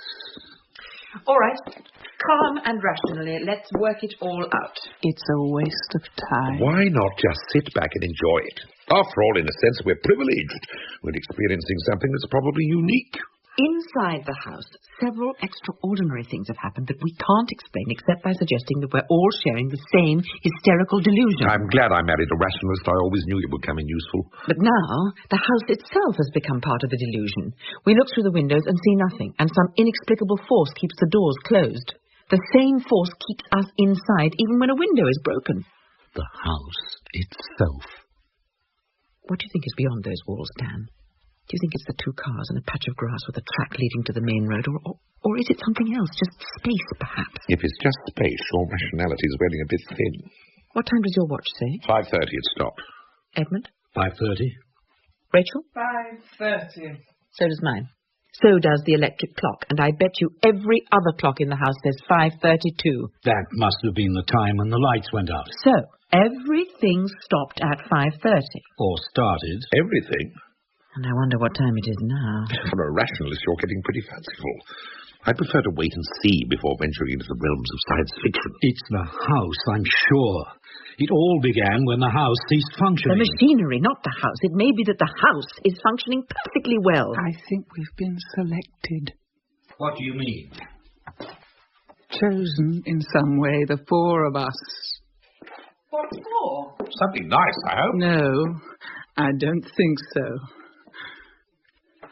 All right. Calm and rationally, let's work it all out. It's a waste of time. Why not just sit back and enjoy it? After all, in a sense, we're privileged. We're experiencing something that's probably unique. Inside the house, several extraordinary things have happened that we can't explain except by suggesting that we're all sharing the same hysterical delusion. I'm glad I married a rationalist. I always knew it would come in useful. But now, the house itself has become part of the delusion. We look through the windows and see nothing, and some inexplicable force keeps the doors closed. The same force keeps us inside even when a window is broken. The house itself. What do you think is beyond those walls, Dan? Do you think it's the two cars and a patch of grass with a track leading to the main road, or is it something else, just space, perhaps? If it's just space, your rationality is wearing a bit thin. What time does your watch say? 5:30 it stopped. Edmund? 5:30. Rachel? 5:30. So does mine. So does the electric clock, and I bet you every other clock in the house says 5:32. That must have been the time when the lights went out. So, everything stopped at 5:30. Or started. Everything? And I wonder what time it is now. For a rationalist, you're getting pretty fanciful. I prefer to wait and see before venturing into the realms of science fiction. It's the house, I'm sure. It all began when the house ceased functioning. The machinery, not the house. It may be that the house is functioning perfectly well. I think we've been selected. What do you mean? Chosen in some way, the four of us. What for? Something nice, I hope. No, I don't think so.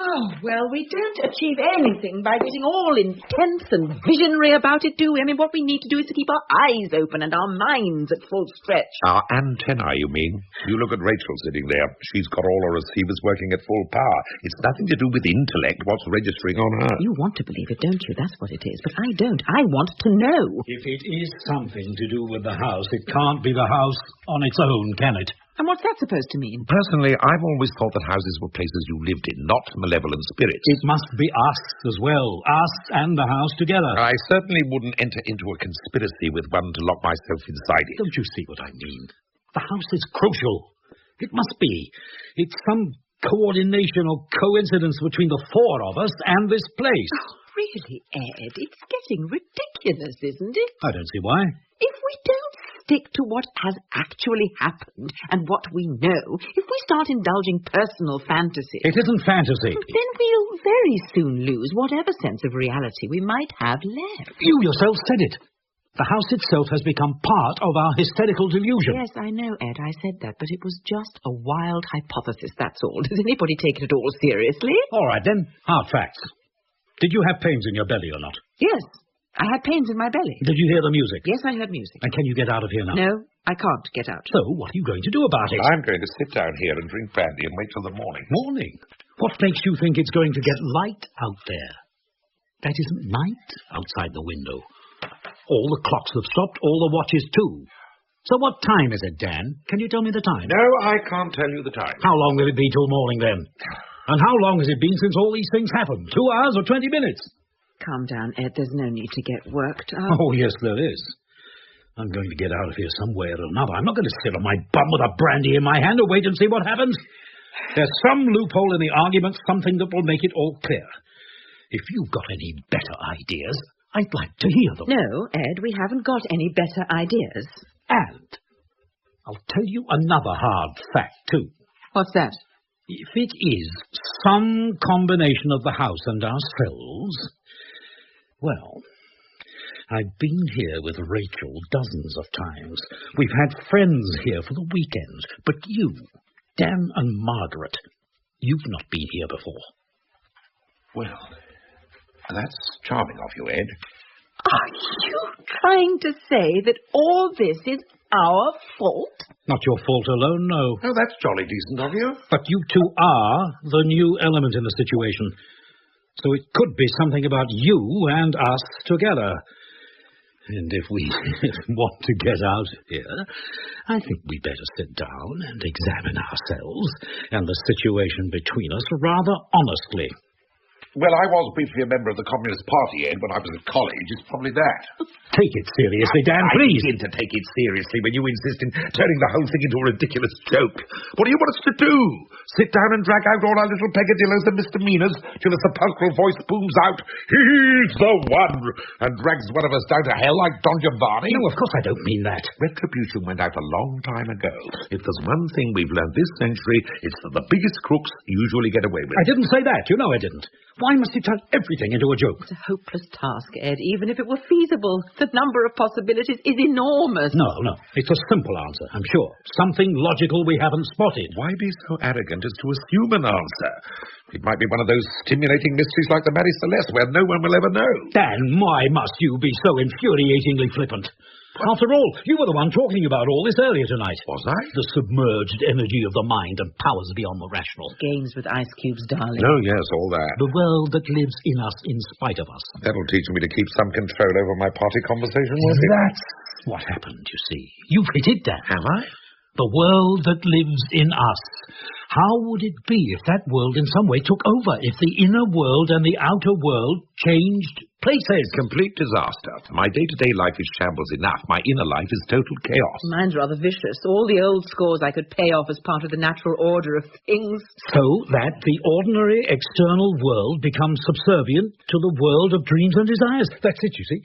Oh, well, we don't achieve anything by getting all intense and visionary about it, do we? I mean, what we need to do is to keep our eyes open and our minds at full stretch. Our antennae, you mean? You look at Rachel sitting there. She's got all her receivers working at full power. It's nothing to do with intellect, what's registering on her. You want to believe it, don't you? That's what it is. But I don't. I want to know. If it is something to do with the house, it can't be the house on its own, can it? And what's that supposed to mean? Personally, I've always thought that houses were places you lived in, not malevolent spirits. It must be us as well. Us and the house together. I certainly wouldn't enter into a conspiracy with one to lock myself inside it. Don't you see what I mean? The house is crucial. It must be. It's some coordination or coincidence between the four of us and this place. Oh, really, Ed? It's getting ridiculous, isn't it? I don't see why. If we don't stick to what has actually happened and what we know, if we start indulging personal fantasies... It isn't fantasy. Then we'll very soon lose whatever sense of reality we might have left. You yourself said it. The house itself has become part of our hysterical delusion. Yes, I know, Ed, I said that, but it was just a wild hypothesis, that's all. Does anybody take it at all seriously? All right, then. Hard facts. Did you have pains in your belly or not? Yes, I had pains in my belly. Did you hear the music? Yes, I heard music. And can you get out of here now? No, I can't get out. So, what are you going to do about it? I'm going to sit down here and drink brandy and wait till the morning. Morning? What makes you think it's going to get light out there? That isn't night outside the window. All the clocks have stopped, all the watches too. So what time is it, Dan? Can you tell me the time? No, I can't tell you the time. How long will it be till morning, then? And how long has it been since all these things happened? 2 hours or 20 minutes? Calm down, Ed. There's no need to get worked up. Oh, yes, there is. I'm going to get out of here some way or another. I'm not going to sit on my bum with a brandy in my hand and wait and see what happens. There's some loophole in the argument, something that will make it all clear. If you've got any better ideas, I'd like to hear them. No, Ed, we haven't got any better ideas. And I'll tell you another hard fact, too. What's that? If it is some combination of the house and ourselves, well, I've been here with Rachel dozens of times. We've had friends here for the weekend. But you, Dan and Margaret, you've not been here before. Well, that's charming of you, Ed. Are you trying to say that all this is our fault? Not your fault alone, no. Oh, that's jolly decent of you. But you two are the new element in the situation. So it could be something about you and us together. And if we want to get out of here, I think we better sit down and examine ourselves and the situation between us rather honestly. Well, I was briefly a member of the Communist Party, Ed, when I was at college. It's probably that. Take it seriously, Dan, please. I begin to take it seriously when you insist in turning the whole thing into a ridiculous joke. What do you want us to do? Sit down and drag out all our little peccadillos and misdemeanors till a sepulchral voice booms out, "He's the one!" and drags one of us down to hell like Don Giovanni? No, of course I don't mean that. Retribution went out a long time ago. If there's one thing we've learned this century, it's that the biggest crooks usually get away with it. I didn't say that. You know I didn't. Why must you turn everything into a joke? It's a hopeless task, Ed. Even if it were feasible, the number of possibilities is enormous. No. It's a simple answer, I'm sure. Something logical we haven't spotted. Why be so arrogant as to assume an answer? It might be one of those stimulating mysteries like the Mary Celeste, where no one will ever know. Dan, why must you be so infuriatingly flippant? After all, you were the one talking about all this earlier tonight. Was I? The submerged energy of the mind and powers beyond the rational. Games with ice cubes, darling. Oh, yes, all that. The world that lives in us in spite of us. That'll teach me to keep some control over my party conversation, won't it? That's what happened, you see. You've hit it, Dan. Have I? The world that lives in us. How would it be if that world in some way took over? If the inner world and the outer world changed places? Complete disaster. My day-to-day life is shambles enough. My inner life is total chaos. Mine's rather vicious. All the old scores I could pay off as part of the natural order of things. So that the ordinary external world becomes subservient to the world of dreams and desires. That's it, you see.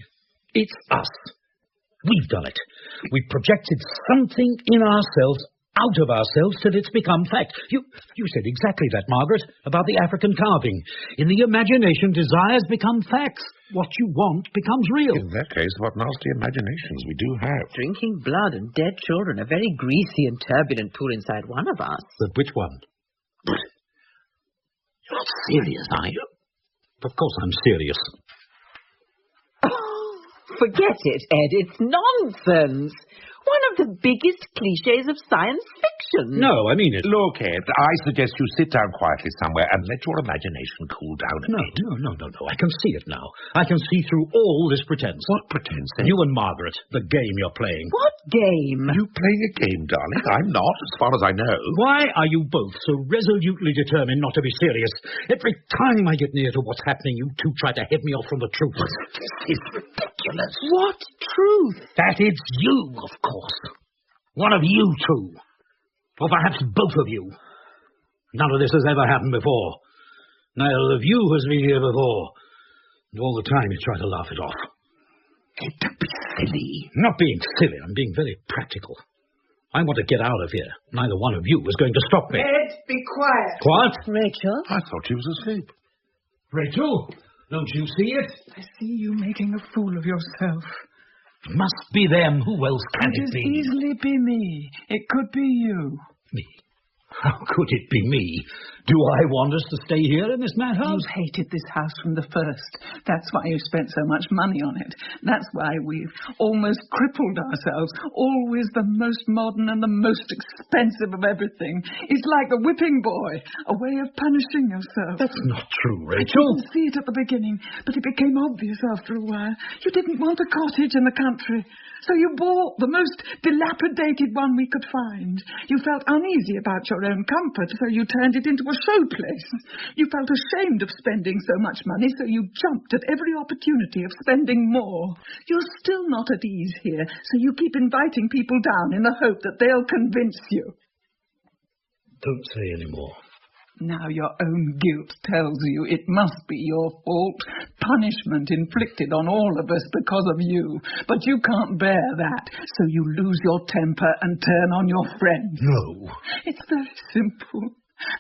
It's us. We've done it. We've projected something in ourselves out of ourselves till it's become fact. You said exactly that, Margaret, about the African carving. In the imagination, desires become facts. What you want becomes real. In that case, what nasty imaginations we do have. Drinking blood and dead children, a very greasy and turbulent pool inside one of us. But which one? not serious, are you? Of course I'm serious. Forget it, Ed. It's nonsense. One of the biggest cliches of science fiction. No, I mean it. Look, Ed, I suggest you sit down quietly somewhere and let your imagination cool down a bit. No. I can see it now. I can see through all this pretense. What pretense, Ed? You and Margaret, the game you're playing. What game? You playing a game, darling? I'm not, as far as I know. Why are you both so resolutely determined not to be serious? Every time I get near to what's happening, you two try to head me off from the truth. This is ridiculous. What truth? That it's you, of course. One of you two. Or perhaps both of you. None of this has ever happened before. Neither of you has been here before. And all the time you try to laugh it off. Don't be silly. Not being silly, I'm being very practical. I want to get out of here. Neither one of you is going to stop me. Ed, be quiet. What? Rachel? I thought she was asleep. Rachel, don't you see it? I see you making a fool of yourself. It must be them. Who else can It it could be? easily be me. It could be you. Me? How could it be me? Do I want us to stay here in this madhouse? You've hated this house from the first. That's why you spent so much money on it. That's why we've almost crippled ourselves. Always the most modern and the most expensive of everything. It's like the whipping boy, a way of punishing yourself. That's not true, I Rachel. didn't see it at the beginning, but it became obvious after a while. You didn't want a cottage in the country, so you bought the most dilapidated one we could find. You felt uneasy about your own comfort, so you turned it into a showplace. You felt ashamed of spending so much money, so you jumped at every opportunity of spending more. You're still not at ease here, so you keep inviting people down in the hope that they'll convince you. Don't say any more. Now your own guilt tells you it must be your fault. Punishment inflicted on all of us because of you. But you can't bear that, so you lose your temper and turn on your friends. No. It's very simple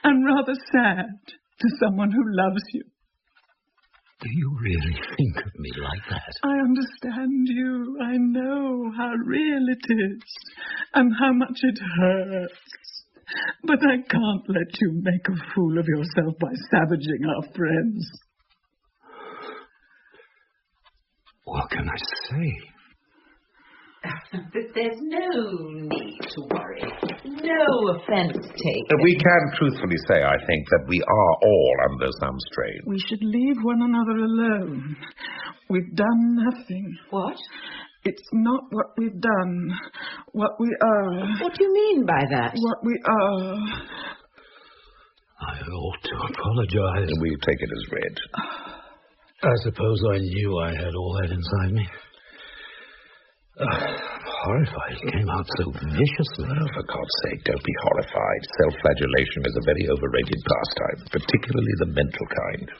and rather sad to someone who loves you. Do you really think of me like that? I understand you. I know how real it is and how much it hurts. But I can't let you make a fool of yourself by savaging our friends. What can I say? There's no need to worry. No offence taken. We can truthfully say, I think, that we are all under some strain. We should leave one another alone. We've done nothing. What? It's not what we've done, what we are. What do you mean by that? What we are. I ought to apologize. We take it as read. I suppose I knew I had all that inside me. I'm horrified. It came out so viciously. Oh, for God's sake, don't be horrified. Self-flagellation is a very overrated pastime, particularly the mental kind.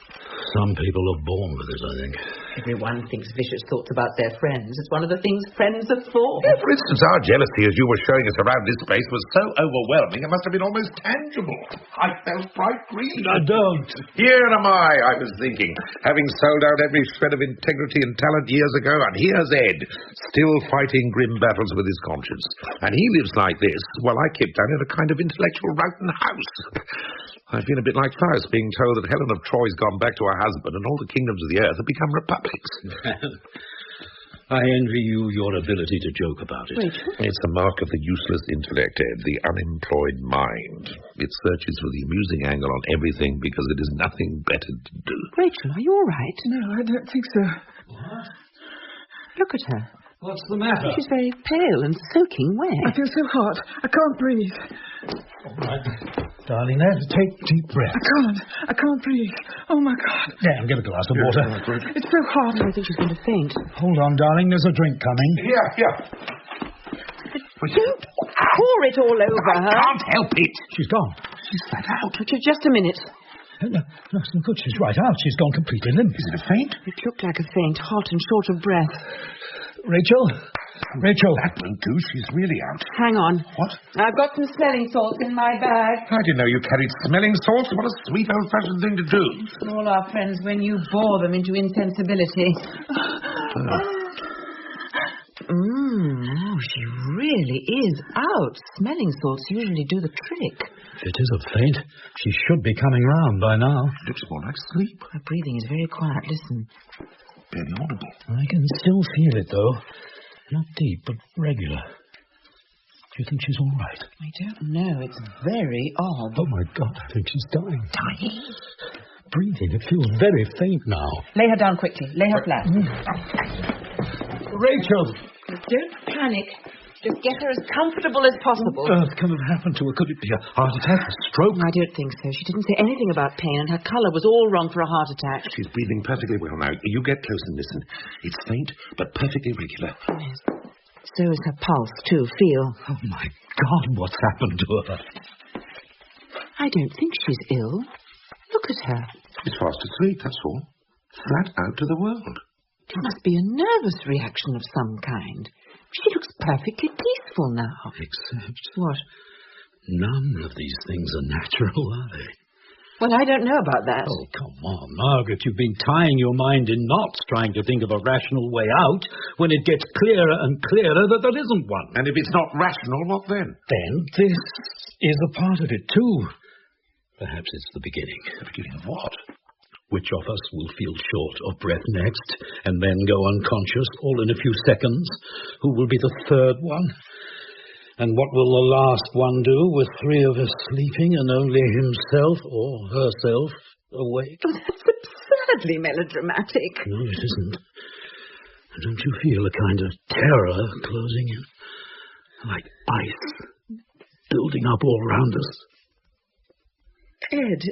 Some people are born with it, I think. Everyone thinks vicious thoughts about their friends. It's one of the things friends are for. Yeah, for instance, our jealousy, as you were showing us around this place, was so overwhelming it must have been almost tangible. I felt bright green. I don't. Here am I was thinking, having sold out every shred of integrity and talent years ago, and here's Ed, still fighting grim battles with his conscience. And he lives like this, while I keep down in a kind of intellectual Rowton house. I feel a bit like Faust being told that Helen of Troy's gone back to her husband and all the kingdoms of the earth have become republics. I envy you your ability to joke about it. Rachel? It's a mark of the useless intellect, Ed, the unemployed mind. It searches for the amusing angle on everything because it is nothing better to do. Rachel, are you all right? No, I don't think so. What? Look at her. What's the matter? She's very pale and soaking I wet. feel so hot. I can't breathe. All right. Darling, now take deep breaths. I can't breathe. Oh, my God. There, get a glass of water. It's so hot. I think she's going to faint. Hold on, darling. There's a drink coming. Here. Don't pour it all over her. Can't help it. She's gone. She's flat out. Richard, just a minute. No, it's no good. She's right out. She's gone completely limp. Is it a faint? It looked like a faint, hot and short of breath. Rachel? That won't do. She's really out. Hang on. What? I've got some smelling salts in my bag. I didn't know you carried smelling salts. What a sweet old-fashioned thing to do. For all our friends when you bore them into insensibility. Oh, she really is out. Smelling salts usually do the trick. If it is a faint, she should be coming round by now. Looks more like sleep. Her breathing is very quiet. Listen. Barely audible. I can still feel it, though. Not deep, but regular. Do you think she's all right? I don't know. It's very odd. Oh, my God, I think she's dying. Dying? Breathing, it feels very faint now. Lay her down quickly. Lay her flat. Rachel! Don't panic. Just get her as comfortable as possible. What on earth can have happened to her? Could it be a heart attack, a stroke? I don't think so. She didn't say anything about pain, and her colour was all wrong for a heart attack. She's breathing perfectly well now. You get close and listen. It's faint, but perfectly regular. Yes. So is her pulse, too. Feel. Oh, my God, what's happened to her? I don't think she's ill. Look at her. She's fast asleep, that's all. Flat out to the world. It must be a nervous reaction of some kind. She looks perfectly peaceful now. Except What? none of these things are natural, are they? Well, I don't know about that. Oh, come on, Margaret. You've been tying your mind in knots trying to think of a rational way out when it gets clearer and clearer that there isn't one. And if it's not rational, what then? Then this is a part of it, too. Perhaps it's the beginning. The beginning of what? Which of us will feel short of breath next, and then go unconscious all in a few seconds? Who will be the third one? And what will the last one do with three of us sleeping and only himself or herself awake? Oh, that's absurdly melodramatic. No, it isn't. Don't you feel a kind of terror closing in? Like ice building up all round us? Ed,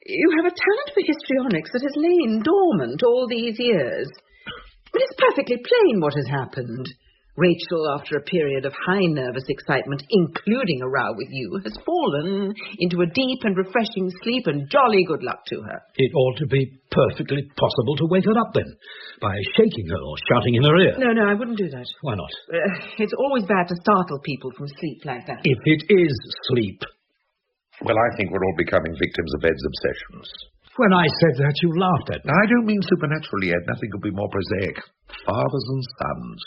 you have a talent for histrionics that has lain dormant all these years. But it's perfectly plain what has happened. Rachel, after a period of high nervous excitement, including a row with you, has fallen into a deep and refreshing sleep, and jolly good luck to her. It ought to be perfectly possible to wake her up then, by shaking her or shouting in her ear. No, I wouldn't do that. Why not? It's always bad to startle people from sleep like that. If it is sleep. Well, I think we're all becoming victims of Ed's obsessions. When I said that, you laughed at me. I don't mean supernaturally, Ed. Nothing could be more prosaic. Fathers and sons.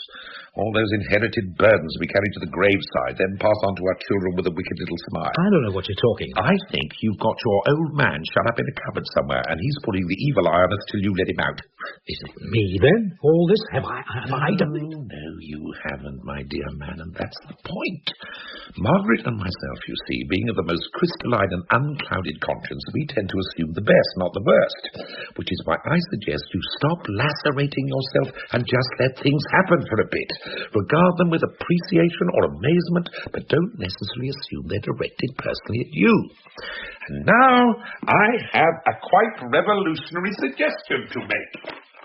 All those inherited burdens we carry to the graveside, then pass on to our children with a wicked little smile. I don't know what you're talking about. I think you've got your old man shut up in a cupboard somewhere, and he's putting the evil eye on us till you let him out. Is it me, then? All this? Have I done it? No, you haven't, my dear man, and that's the point. Margaret and myself, you see, being of the most crystalline and unclouded conscience, we tend to assume the best, not the worst, which is why I suggest you stop lacerating yourself and just let things happen for a bit. Regard them with appreciation or amazement, but don't necessarily assume they're directed personally at you. And now I have a quite revolutionary suggestion to make.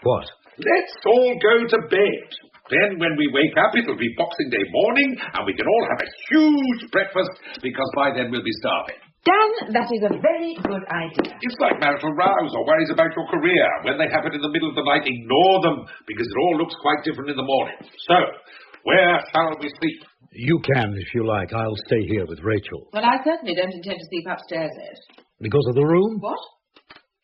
What? Let's all go to bed. Then when we wake up, it'll be Boxing Day morning, and we can all have a huge breakfast, because by then we'll be starving. Dan, that is a very good idea. It's like marital rows or worries about your career. When they happen in the middle of the night, ignore them, because it all looks quite different in the morning. So, where shall we sleep? You can, if you like. I'll stay here with Rachel. Well, I certainly don't intend to sleep upstairs, Ed. Because of the room? What?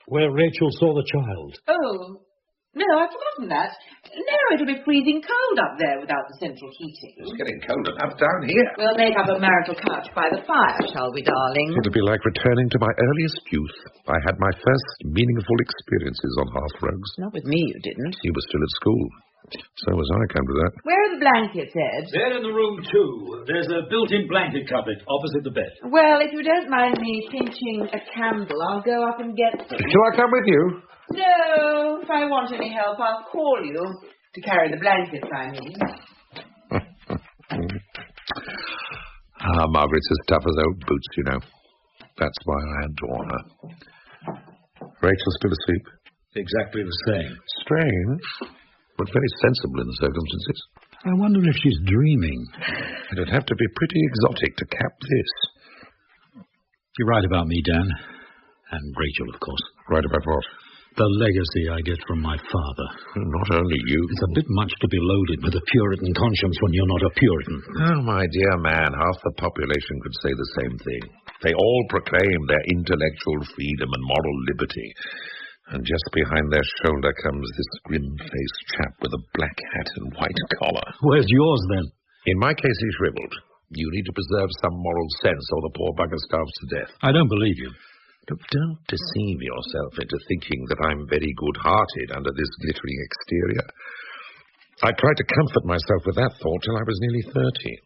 Where Rachel saw the child. Oh, no, I've forgotten that. No, it'll be freezing cold up there without the central heating. It's getting cold enough down here. We'll make up a marital couch by the fire, shall we, darling? It'll be like returning to my earliest youth. I had my first meaningful experiences on hearthrugs. Not with me, you didn't. You were still at school. So was I, come to that. Where are the blankets, Ed? They're in the room, too. There's a built-in blanket cupboard opposite the bed. Well, if you don't mind me pinching a candle, I'll go up and get them. Shall I come with you? No, if I want any help, I'll call you. To carry the blankets, I mean. Margaret's as tough as old boots, you know. That's why I adore her. Rachel's still asleep? Exactly the same. Strange, but very sensible in the circumstances. I wonder if she's dreaming. It'd have to be pretty exotic to cap this. You're right about me, Dan. And Rachel, of course. Right about what? The legacy I get from my father. Not only you. It's a bit much to be loaded with a Puritan conscience when you're not a Puritan. Oh, my dear man, half the population could say the same thing. They all proclaim their intellectual freedom and moral liberty. And just behind their shoulder comes this grim-faced chap with a black hat and white collar. Where's yours, then? In my case, he shriveled. You need to preserve some moral sense, or the poor bugger starves to death. I don't believe you. Don't deceive yourself into thinking that I'm very good-hearted under this glittering exterior. I tried to comfort myself with that thought till I was nearly 30.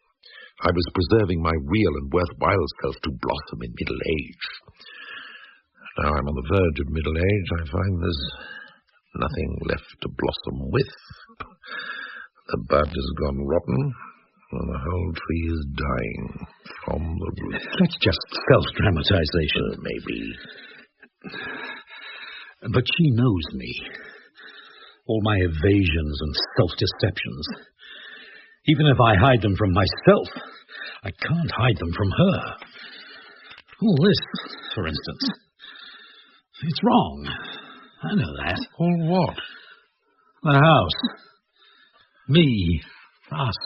I was preserving my real and worthwhile self to blossom in middle age. Now I'm on the verge of middle age, I find there's nothing left to blossom with. The bud has gone rotten, and the whole tree is dying from the root. That's just self-dramatization. Maybe. But she knows me. All my evasions and self-deceptions. Even if I hide them from myself, I can't hide them from her. All this, for instance. It's wrong. I know that. All what? The house. Me. Us.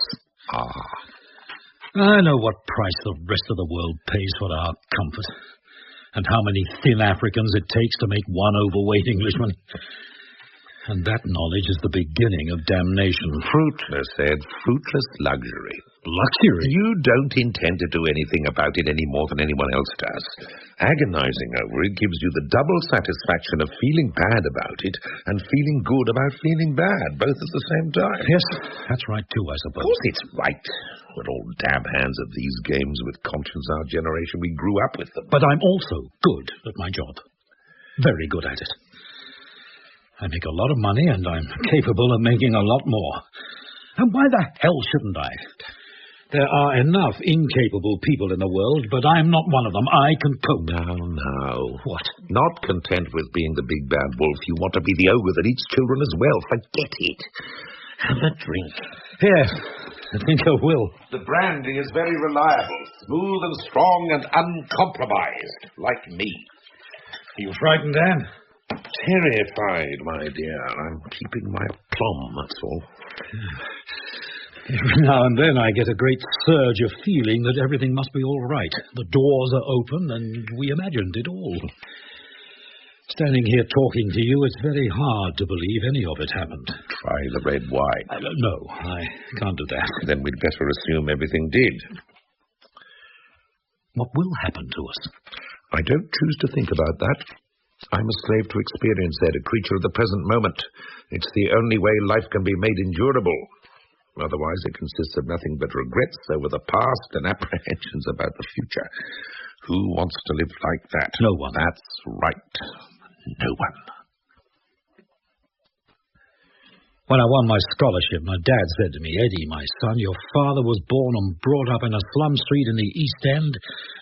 I know what price the rest of the world pays for our comfort, and how many thin Africans it takes to make one overweight Englishman. And that knowledge is the beginning of damnation. Fruitless, Ed. Fruitless luxury. Luxury? You don't intend to do anything about it any more than anyone else does. Agonizing over it gives you the double satisfaction of feeling bad about it and feeling good about feeling bad, both at the same time. Yes, that's right too, I suppose. Of course it's right. We're all dab hands at these games with conscience, our generation. We grew up with them. But I'm also good at my job. Very good at it. I make a lot of money, and I'm capable of making a lot more. And why the hell shouldn't I? There are enough incapable people in the world, but I'm not one of them. I can cope. No. What? Not content with being the big bad wolf, you want to be the ogre that eats children as well. Forget it. Have a drink. Yes, I think I will. The brandy is very reliable, smooth and strong and uncompromised, like me. Are you frightened, Anne? Terrified, my dear. I'm keeping my aplomb, that's all. Every now and then I get a great surge of feeling that everything must be all right. The doors are open and we imagined it all. Standing here talking to you, it's very hard to believe any of it happened. Try the red wine. No, I can't do that. Then we'd better assume everything did. What will happen to us? I don't choose to think about that. I'm a slave to experience, Ed, a creature of the present moment. It's the only way life can be made endurable. Otherwise, it consists of nothing but regrets over the past and apprehensions about the future. Who wants to live like that? No one. That's right. No one. When I won my scholarship, my dad said to me, "Eddie, my son, your father was born and brought up in a slum street in the East End,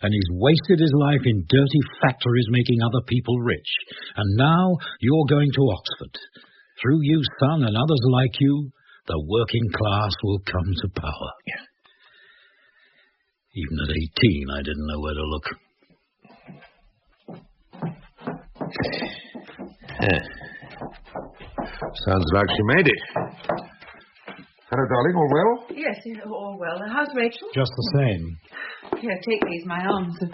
and he's wasted his life in dirty factories making other people rich. And now you're going to Oxford. Through you, son, and others like you, the working class will come to power." Yeah. Even at 18, I didn't know where to look. Sounds like she made it. Hello, darling, all well? Yes, all well. How's Rachel? Just the same. Here, take these. My arms are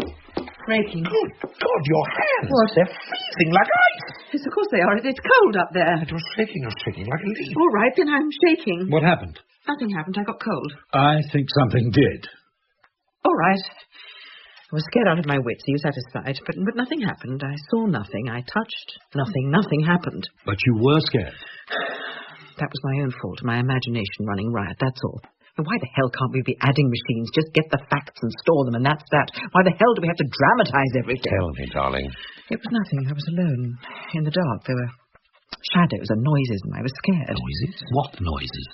breaking. Good God, your hands. What? They're freezing like ice. Yes, of course they are. It's cold up there. You're shaking like a leaf. All right, then I'm shaking. What happened? Nothing happened. I got cold. I think something did. All right. I was scared out of my wits. Are you satisfied? But nothing happened. I saw nothing. I touched nothing. Nothing happened. But you were scared. That was my own fault. My imagination running riot, that's all. And why the hell can't we be adding machines? Just get the facts and store them, and that's that. Why the hell do we have to dramatize everything? Tell me, darling. It was nothing. I was alone. In the dark. There were shadows and noises, and I was scared. Noises? What noises?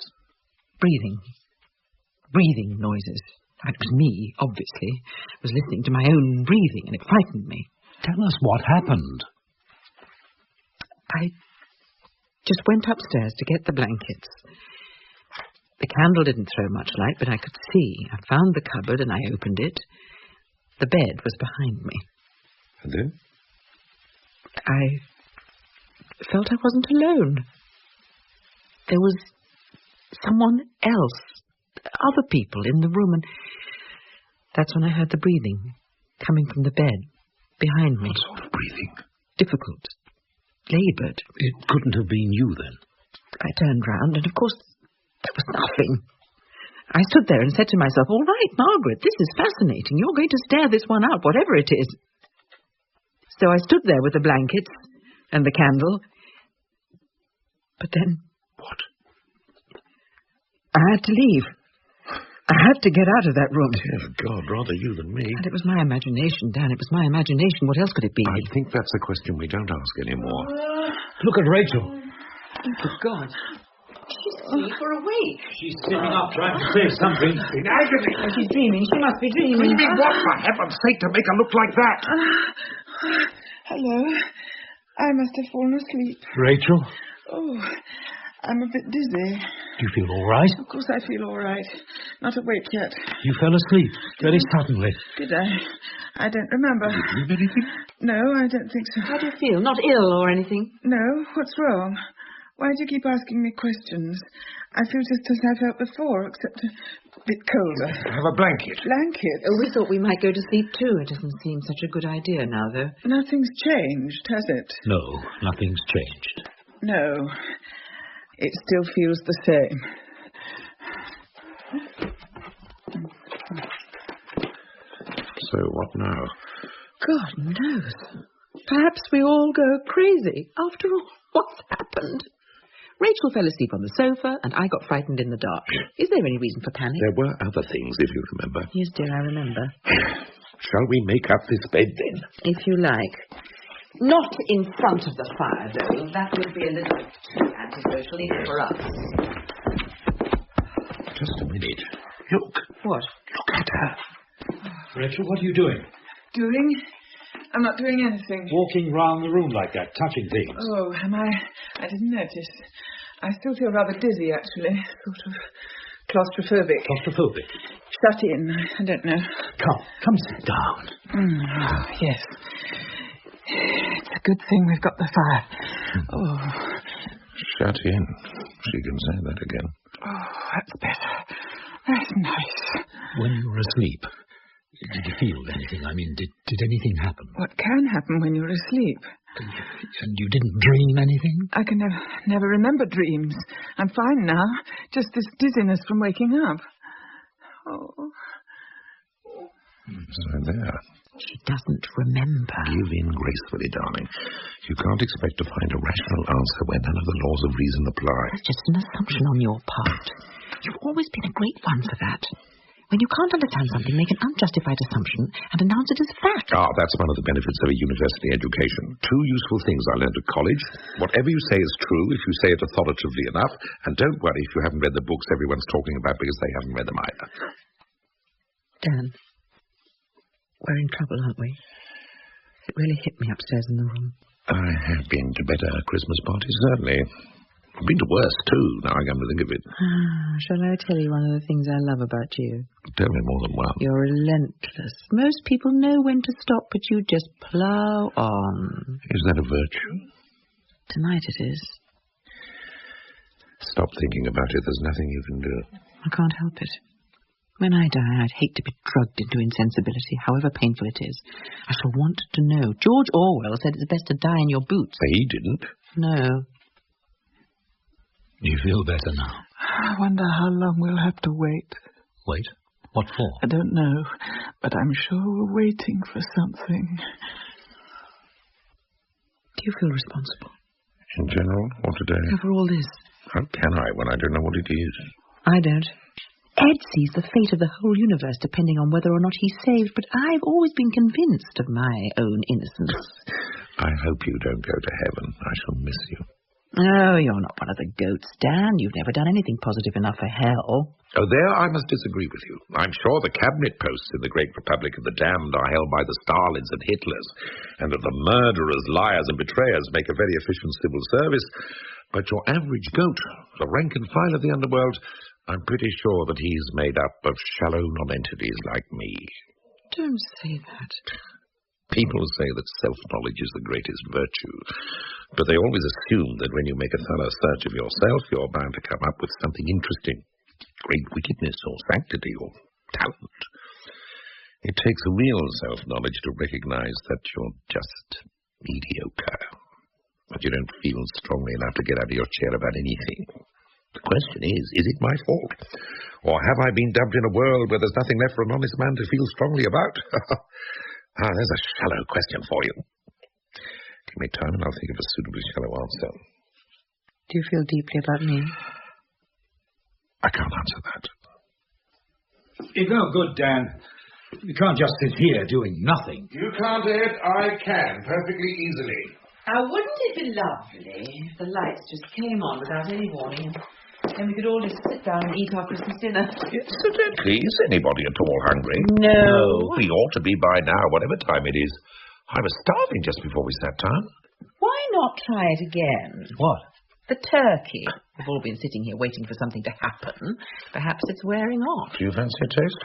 Breathing. Breathing noises. And it was me, obviously. I was listening to my own breathing, and it frightened me. Tell us what happened. I just went upstairs to get the blankets. The candle didn't throw much light, but I could see. I found the cupboard and I opened it. The bed was behind me. And then? I felt I wasn't alone. There was someone else, other people in the room, and that's when I heard the breathing coming from the bed behind me. What sort of breathing? Difficult. Laboured. It couldn't have been you, then. I turned round, and of course, there was nothing. I stood there and said to myself, all right, Margaret, this is fascinating. You're going to stare this one out, whatever it is. So I stood there with the blankets and the candle. But then... What? I had to leave. I had to get out of that room. Dear God, rather you than me. And it was my imagination, Dan. It was my imagination. What else could it be? I think that's a question we don't ask anymore. Look at Rachel. Good God. She's asleep or awake. She's sitting up trying to say something. In agony. Oh, she's dreaming. She must be dreaming. Dreaming what, for heaven's sake, to make her look like that? Hello. I must have fallen asleep. Rachel, Oh, I'm a bit dizzy. do you feel all right? Of course I feel all right. Not awake yet. You fell asleep very suddenly. Did I? I don't remember. Dream anything? No, I don't think so. How do you feel? Not ill or anything? No, what's wrong? Why do you keep asking me questions? I feel just as I felt before, except a bit colder. Have a blanket. Blanket? Oh, we thought we might go to sleep too. It doesn't seem such a good idea now, though. Nothing's changed, has it? No, nothing's changed. No. It still feels the same. So what now? God knows. Perhaps we all go crazy. After all, what's happened? Rachel fell asleep on the sofa, and I got frightened in the dark. Is there any reason for panic? There were other things, if you remember. Yes, dear, I remember. Shall we make up this bed, then? If you like. Not in front of the fire, though. That would be a little too antisocial, even for us. Just a minute. Look. What? Look at her. Rachel, what are you doing? Doing? I'm not doing anything. Walking round the room like that, touching things. Oh, am I? I didn't notice. I still feel rather dizzy, actually. Sort of claustrophobic. Claustrophobic? Shut in. I don't know. Come sit down. Oh, yes. It's a good thing we've got the fire. Oh. Shut in. She can say that again. Oh, that's better. That's nice. When you were asleep, did you feel anything? I mean, did anything happen? What can happen when you're asleep? And you didn't dream anything? I can never remember dreams. I'm fine now. Just this dizziness from waking up. Oh. So there. She doesn't remember. Give in gracefully, darling. You can't expect to find a rational answer where none of the laws of reason apply. That's just an assumption on your part. You've always been a great one for that. When you can't understand something, make an unjustified assumption and announce it as fact. Ah, that's one of the benefits of a university education. Two useful things I learned at college. Whatever you say is true if you say it authoritatively enough, and don't worry if you haven't read the books everyone's talking about because they haven't read them either. Dan, we're in trouble, aren't we? It really hit me upstairs in the room. I have been to better Christmas parties, certainly. I've been to worse, too, now I come to think of it. Shall I tell you one of the things I love about you? Tell me more than one. You're relentless. Most people know when to stop, but you just plough on. Is that a virtue? Tonight it is. Stop thinking about it. There's nothing you can do. I can't help it. When I die, I'd hate to be drugged into insensibility, however painful it is. I shall want to know. George Orwell said it's best to die in your boots. He didn't. No. Do you feel better now? I wonder how long we'll have to wait. Wait? What for? I don't know, but I'm sure we're waiting for something. Do you feel responsible? In general, or today? For all this? How can I when I don't know what it is? I don't. Ed sees the fate of the whole universe depending on whether or not he's saved, but I've always been convinced of my own innocence. I hope you don't go to heaven. I shall miss you. Oh, you're not one of the goats, Dan. You've never done anything positive enough for hell. Oh, there I must disagree with you. I'm sure the cabinet posts in the Great Republic of the Damned are held by the Stalins and Hitlers, and that the murderers, liars, and betrayers make a very efficient civil service. But your average goat, the rank and file of the underworld, I'm pretty sure that he's made up of shallow nonentities like me. Don't say that. People say that self-knowledge is the greatest virtue, but they always assume that when you make a thorough search of yourself, you're bound to come up with something interesting. Great wickedness or sanctity or talent. It takes real self-knowledge to recognize that you're just mediocre, but you don't feel strongly enough to get out of your chair about anything. The question is it my fault? Or have I been dumped in a world where there's nothing left for an honest man to feel strongly about? There's a shallow question for you. Give me time and I'll think of a suitably shallow answer. Do you feel deeply about me? I can't answer that. It's no good, Dan. You can't just sit here doing nothing. You can't, Ed. I can, perfectly easily. Now, wouldn't it be lovely if the lights just came on without any warning, and we could all just sit down and eat our Christmas dinner? Incidentally, is anybody at all hungry? No. We ought to be by now, whatever time it is. I was starving just before we sat down. Why not try it again? What? The turkey. We've all been sitting here waiting for something to happen. Perhaps it's wearing off. Do you fancy a taste?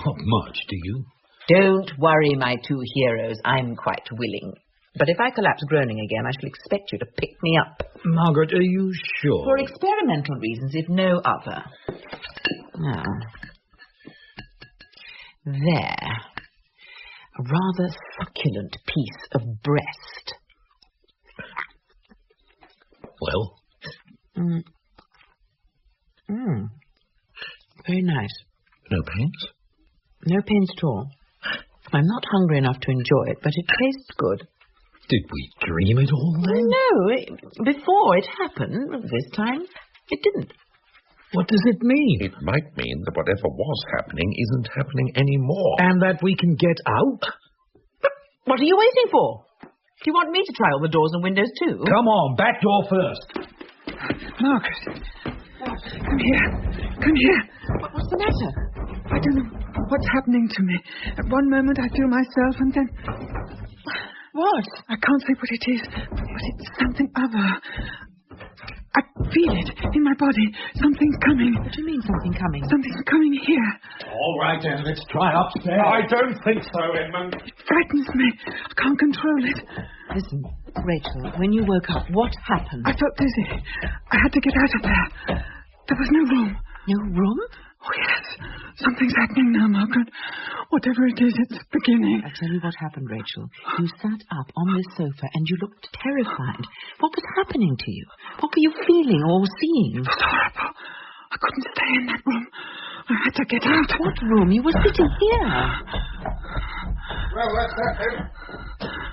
Not much, do you? Don't worry, my two heroes. I'm quite willing. But if I collapse groaning again, I shall expect you to pick me up. Margaret, are you sure? For experimental reasons, if no other. Now, there. A rather succulent piece of breast. Well? Very nice. No pains? No pains at all. I'm not hungry enough to enjoy it, but it tastes good. Did we dream it all then? No, before it happened. This time, it didn't. What does it mean? It might mean that whatever was happening isn't happening anymore. And that we can get out? But what are you waiting for? Do you want me to try all the doors and windows too? Come on, back door first. Margaret. Come here. Come here. What's the matter? I don't know what's happening to me. At one moment I feel myself and then... What? I can't say what it is, but it's something other. I feel it in my body. Something's coming. What do you mean something coming? Something's coming here. All right, then, let's try upstairs. I don't think so, Edmund. It frightens me. I can't control it. Listen, Rachel, when you woke up, what happened? I felt dizzy. I had to get out of there. There was no room. No room? Oh, yes. Something's happening now, Margaret. Whatever it is, it's beginning. I'll tell you what happened, Rachel. You sat up on this sofa and you looked terrified. What was happening to you? What were you feeling or seeing? It was horrible. I couldn't stay in that room. I had to get out. What room? You were sitting here. Well, that's happened.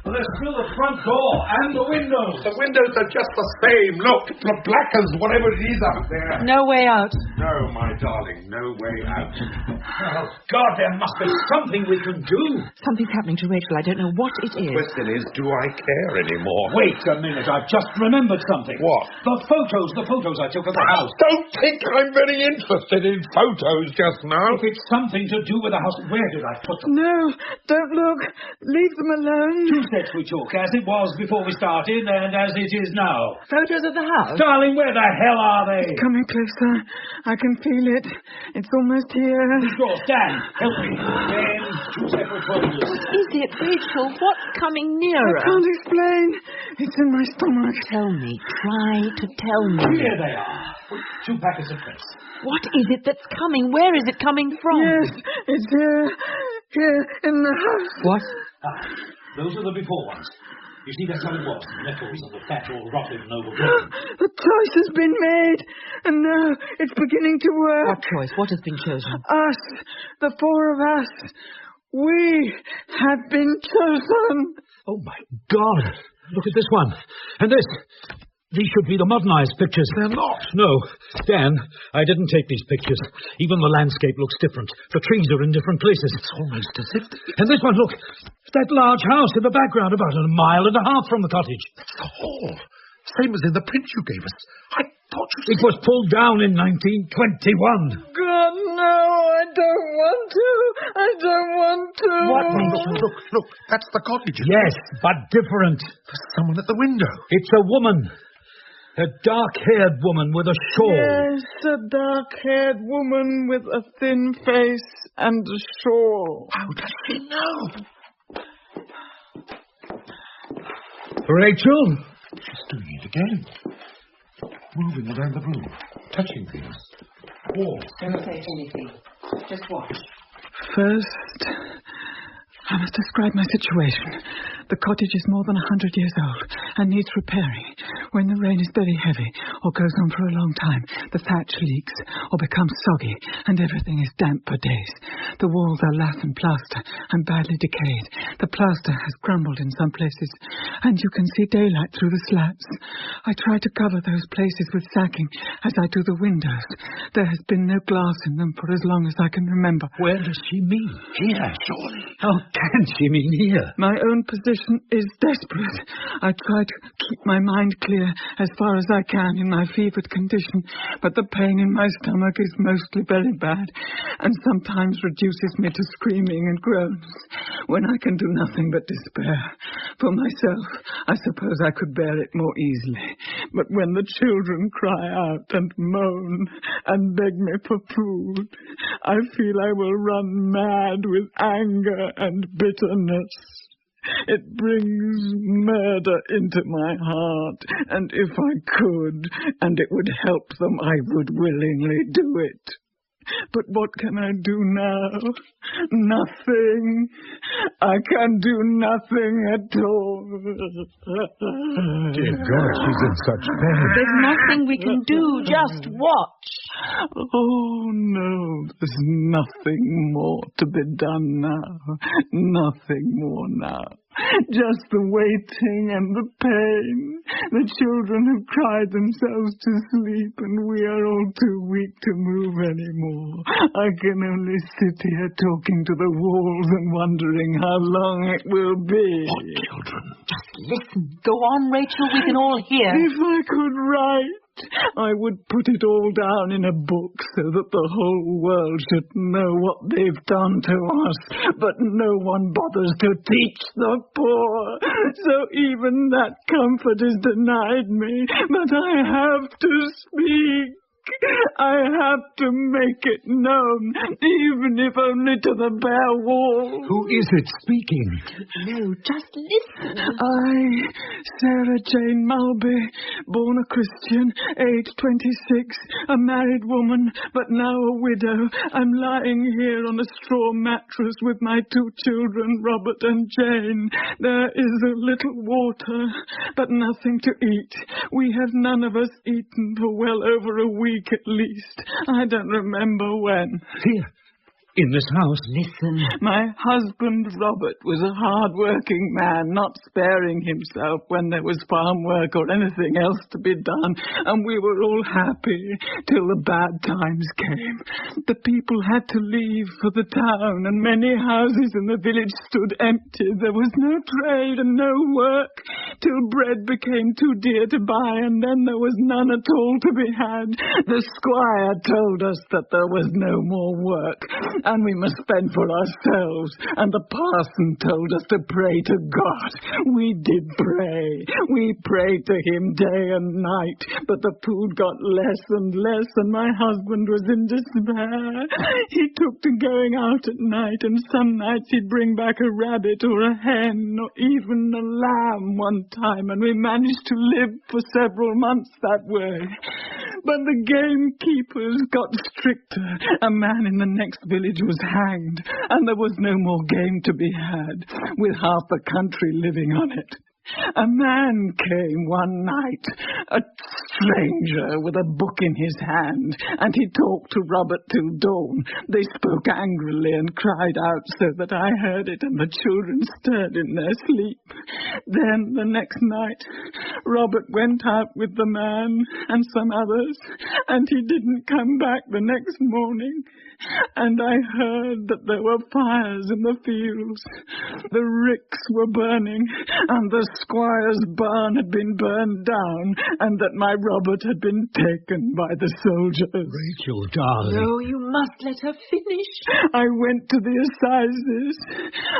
Well, there's still the front door and the windows. The windows are just the same. Look, the black as whatever it is out there. No way out. No, my darling, no way out. Oh, God, there must be something we can do. Something's happening to Rachel. I don't know what it The is. question is, do I care anymore? Wait a minute, I've just remembered something. What? The photos I took of the house. Don't think I'm very interested in photos just now. If it's something to do with the house, where did I put them? No, don't look. Leave them alone. Two sets we took, as it was before we started and as it is now. Photos of the house? Darling, where the hell are they? Coming closer. I can feel it. It's almost here. These doors, Dan, help me. Then two separate folders. What is it, Rachel? What's coming nearer? I can't explain. It's in my stomach. Tell me. Try to tell me. Here they are. Two packets of prints. What is it that's coming? Where is it coming from? Yes, it's here. Here in the house. What? Those are the before ones. You see, that's how it was. The metals and the fat all rotted and overgrown. The choice has been made, and now it's beginning to work. What choice? What has been chosen? Us, the four of us, we have been chosen. Oh, my God. Look at this one. And this. These should be the modernized pictures. They're not. No. Dan, I didn't take these pictures. Even the landscape looks different. The trees are in different places. It's almost as if... And this one, look. That large house in the background, about a mile and a half from the cottage. It's the hall. Same as in the print you gave us. I thought you It was pulled down in 1921. God, no, I don't want to. I don't want to. What, Look, that's the cottage. Yes, but different. There's someone at the window. It's a woman. A dark-haired woman with a shawl. Yes, a dark-haired woman with a thin face and a shawl. How does she know? Rachel? She's doing it again. Moving around the room. Touching things. Walls. Don't say anything. Just watch. First, I must describe my situation. The cottage is more than 100 years old and needs repairing. When the rain is very heavy or goes on for a long time, the thatch leaks or becomes soggy and everything is damp for days. The walls are lath and plaster and badly decayed. The plaster has crumbled in some places and you can see daylight through the slats. I try to cover those places with sacking as I do the windows. There has been no glass in them for as long as I can remember. Where does she mean? Here, surely. How can she mean here? My own position is desperate. I try to keep my mind clear as far as I can in my fevered condition, but the pain in my stomach is mostly very bad and sometimes reduces me to screaming and groans when I can do nothing but despair. For myself, I suppose I could bear it more easily, but when the children cry out and moan and beg me for food, I feel I will run mad with anger and bitterness. It brings murder into my heart, and if I could, and it would help them, I would willingly do it. But what can I do now? Nothing. I can do nothing at all. Dear God, she's in such pain. There's nothing we can do. Just watch. Oh, no, there's nothing more to be done now. Nothing more now. Just the waiting and the pain. The children have cried themselves to sleep and we are all too weak to move anymore. I can only sit here talking to the walls and wondering how long it will be. What children? Just listen. Go on, Rachel. We can all hear. If I could write, I would put it all down in a book so that the whole world should know what they've done to us. But no one bothers to teach the poor. So even that comfort is denied me. But I have to speak. I have to make it known, even if only to the bare walls. Who is it speaking? No, just listen. I, Sarah Jane Mulby, born a Christian, age 26, a married woman, but now a widow. I'm lying here on a straw mattress with my 2 children, Robert and Jane. There is a little water, but nothing to eat. We have none of us eaten for well over a week at least. I don't remember when. Here, in this house. Listen. My husband, Robert, was a hard-working man, not sparing himself when there was farm work or anything else to be done, and we were all happy till the bad times came. The people had to leave for the town, and many houses in the village stood empty. There was no trade and no work, till bread became too dear to buy, and then there was none at all to be had. The squire told us that there was no more work, and we must fend for ourselves. And the parson told us to pray to God. We did pray. We prayed to him day and night. But the food got less and less, and my husband was in despair. He took to going out at night, and some nights he'd bring back a rabbit or a hen or even a lamb one time, and we managed to live for several months that way. But the gamekeepers got stricter. A man in the next village was hanged, and there was no more game to be had, with half the country living on it. A man came one night, a stranger with a book in his hand, and he talked to Robert till dawn. They spoke angrily and cried out so that I heard it, and the children stirred in their sleep. Then, the next night, Robert went out with the man and some others, and he didn't come back the next morning. And I heard that there were fires in the fields. The ricks were burning, and the squire's barn had been burned down, and that my Robert had been taken by the soldiers. Rachel, darling. No, you must let her finish. I went to the assizes.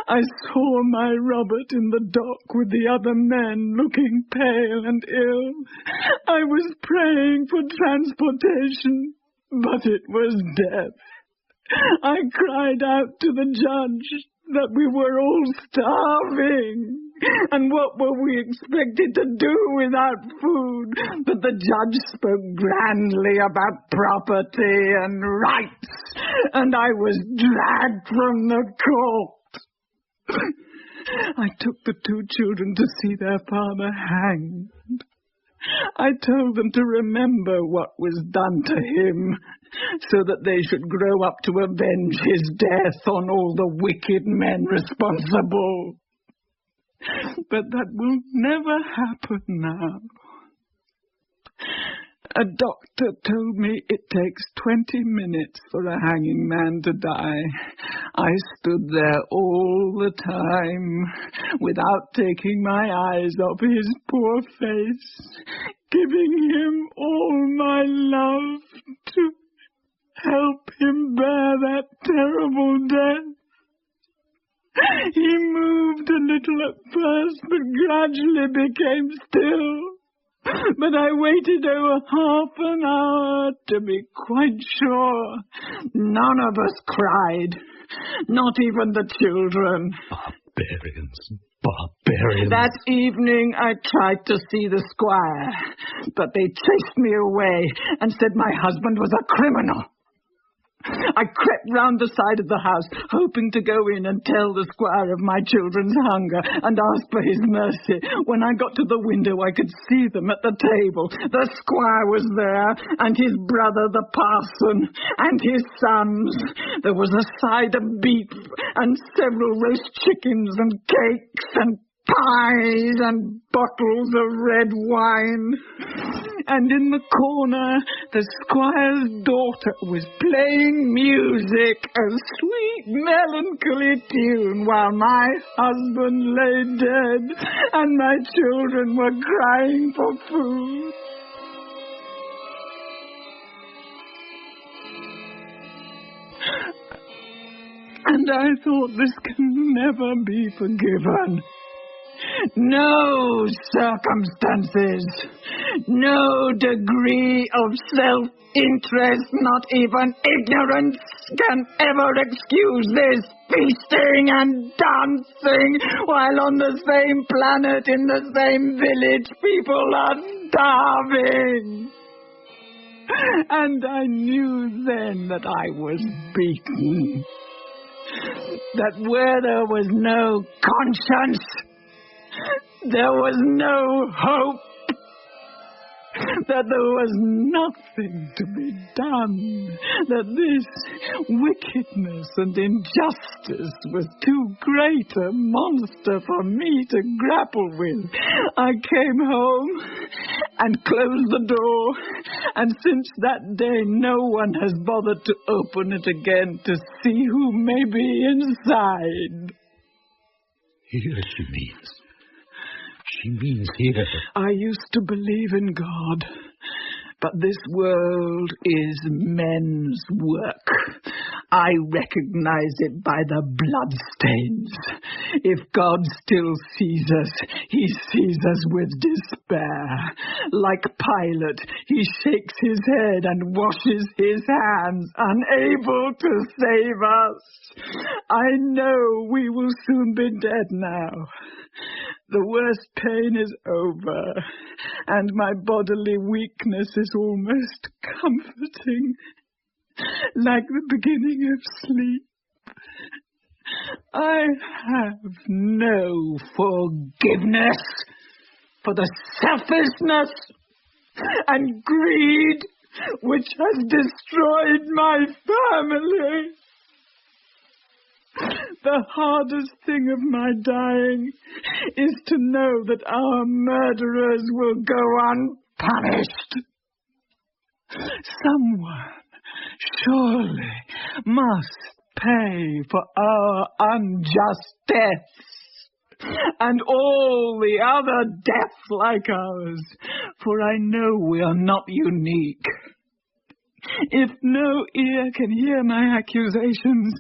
I saw my Robert in the dock with the other men, looking pale and ill. I was praying for transportation, but it was death. I cried out to the judge that we were all starving, and what were we expected to do without food? But the judge spoke grandly about property and rights, and I was dragged from the court. I took the 2 children to see their father hanged. I told them to remember what was done to him, so that they should grow up to avenge his death on all the wicked men responsible. But that will never happen now. A doctor told me it takes 20 minutes for a hanging man to die. I stood there all the time, without taking my eyes off his poor face, giving him all my love to help him bear that terrible death. He moved a little at first, but gradually became still. But I waited over half an hour to be quite sure. None of us cried, not even the children. Barbarians. That evening I tried to see the squire, but they chased me away and said my husband was a criminal. I crept round the side of the house, hoping to go in and tell the squire of my children's hunger and ask for his mercy. When I got to the window, I could see them at the table. The squire was there, and his brother, the parson, and his sons. There was a side of beef, and several roast chickens, and cakes, and pies, and bottles of red wine. And in the corner, the squire's daughter was playing music, a sweet, melancholy tune, while my husband lay dead, and my children were crying for food. And I thought, this can never be forgiven. No circumstances, no degree of self-interest, not even ignorance, can ever excuse this feasting and dancing while on the same planet, in the same village, people are starving. And I knew then that I was beaten, that where there was no conscience, there was no hope, that there was nothing to be done, that this wickedness and injustice was too great a monster for me to grapple with. I came home and closed the door, and since that day no one has bothered to open it again to see who may be inside. Here she means. She means here. I used to believe in God, but this world is men's work. I recognize it by the bloodstains. If God still sees us, he sees us with despair. Like Pilate, he shakes his head and washes his hands, unable to save us. I know we will soon be dead now. The worst pain is over, and my bodily weakness is almost comforting, like the beginning of sleep. I have no forgiveness for the selfishness and greed which has destroyed my family. The hardest thing of my dying is to know that our murderers will go unpunished. Someone surely must pay for our unjust deaths and all the other deaths like ours, for I know we are not unique. If no ear can hear my accusations,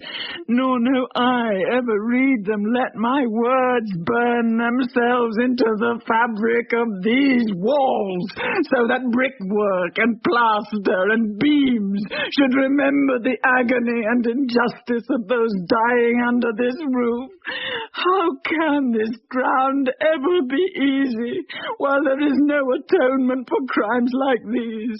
nor no eye ever read them, let my words burn themselves into the fabric of these walls, so that brickwork and plaster and beams should remember the agony and injustice of those dying under this roof. How can this ground ever be easy, while there is no atonement for crimes like these?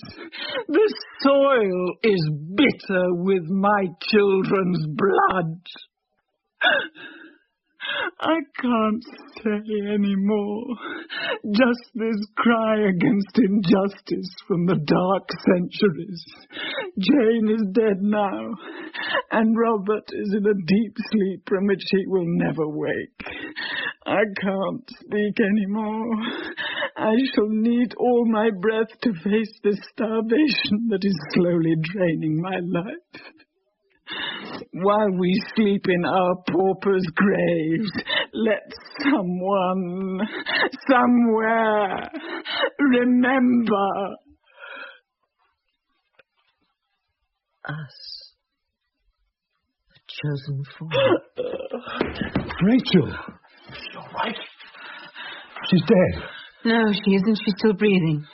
The soil is bitter with my children's blood. I can't say any more. Just this cry against injustice from the dark centuries. Jane is dead now, and Robert is in a deep sleep from which he will never wake. I can't speak any more. I shall need all my breath to face this starvation that is slowly draining my life. While we sleep in our paupers' graves, let someone, somewhere, remember us. The chosen four. Rachel! You're right. She's dead. No, she isn't. She's still breathing.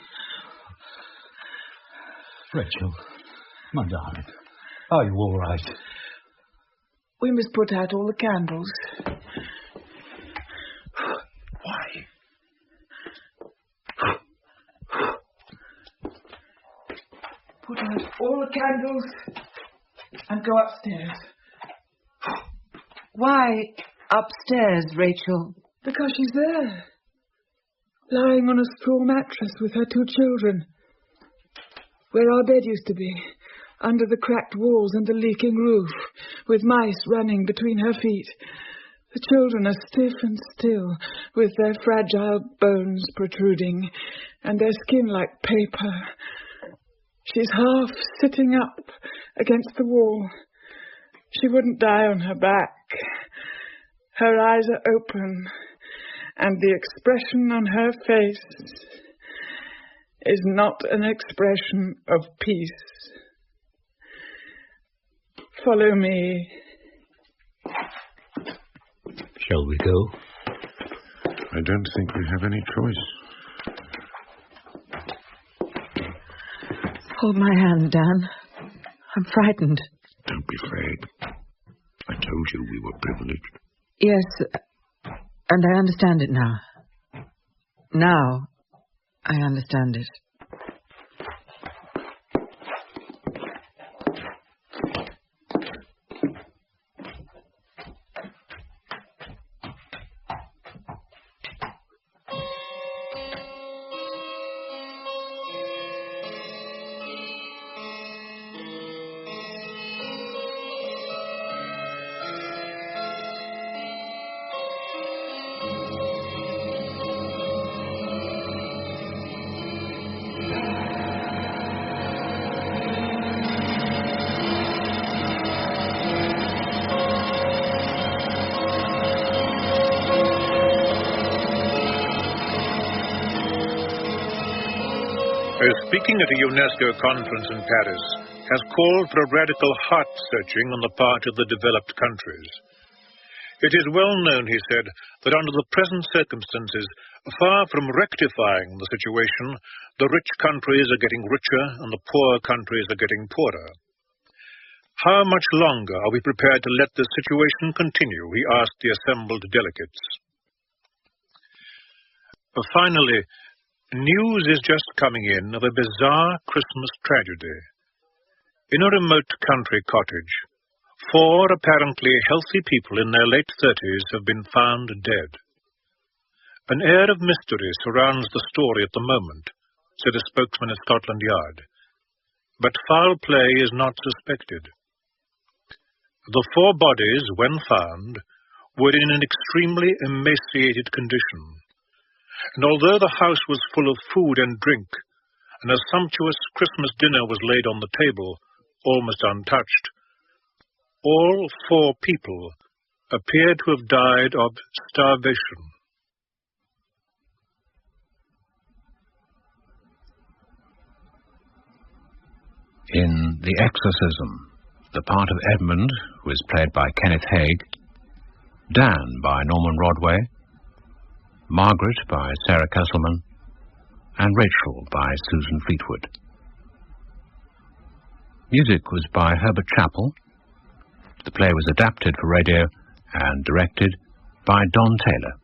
Rachel, my darling, are you all right? we must put out all the candles. Why? Put out all the candles and go upstairs. Why upstairs, Rachel? Because she's there, lying on a straw mattress with her 2 children, where our bed used to be, under the cracked walls and the leaking roof, with mice running between her feet. The children are stiff and still, with their fragile bones protruding, and their skin like paper. She's half sitting up against the wall. She wouldn't die on her back. Her eyes are open, and the expression on her face is not an expression of peace. Follow me. Shall we go? I don't think we have any choice. Hold my hand, Dan. I'm frightened. Don't be afraid. I told you we were privileged. Yes, and I understand it now. Now, I understand it. Speaking at a UNESCO conference in Paris, has called for a radical heart-searching on the part of the developed countries. It is well known, he said, that under the present circumstances, far from rectifying the situation, the rich countries are getting richer and the poor countries are getting poorer. How much longer are we prepared to let this situation continue, he asked the assembled delegates. Finally, news is just coming in of a bizarre Christmas tragedy. In a remote country cottage, 4 apparently healthy people in their late 30s have been found dead. An air of mystery surrounds the story at the moment, said a spokesman at Scotland Yard. But foul play is not suspected. The 4 bodies, when found, were in an extremely emaciated condition. And although the house was full of food and drink, and a sumptuous Christmas dinner was laid on the table, almost untouched, all 4 people appeared to have died of starvation. In The Exorcism, the part of Edmund was played by Kenneth Haig, Dan by Norman Rodway, Margaret by Sarah Kesselman, and Rachel by Susan Fleetwood. Music was by Herbert Chappell. The play was adapted for radio and directed by Don Taylor.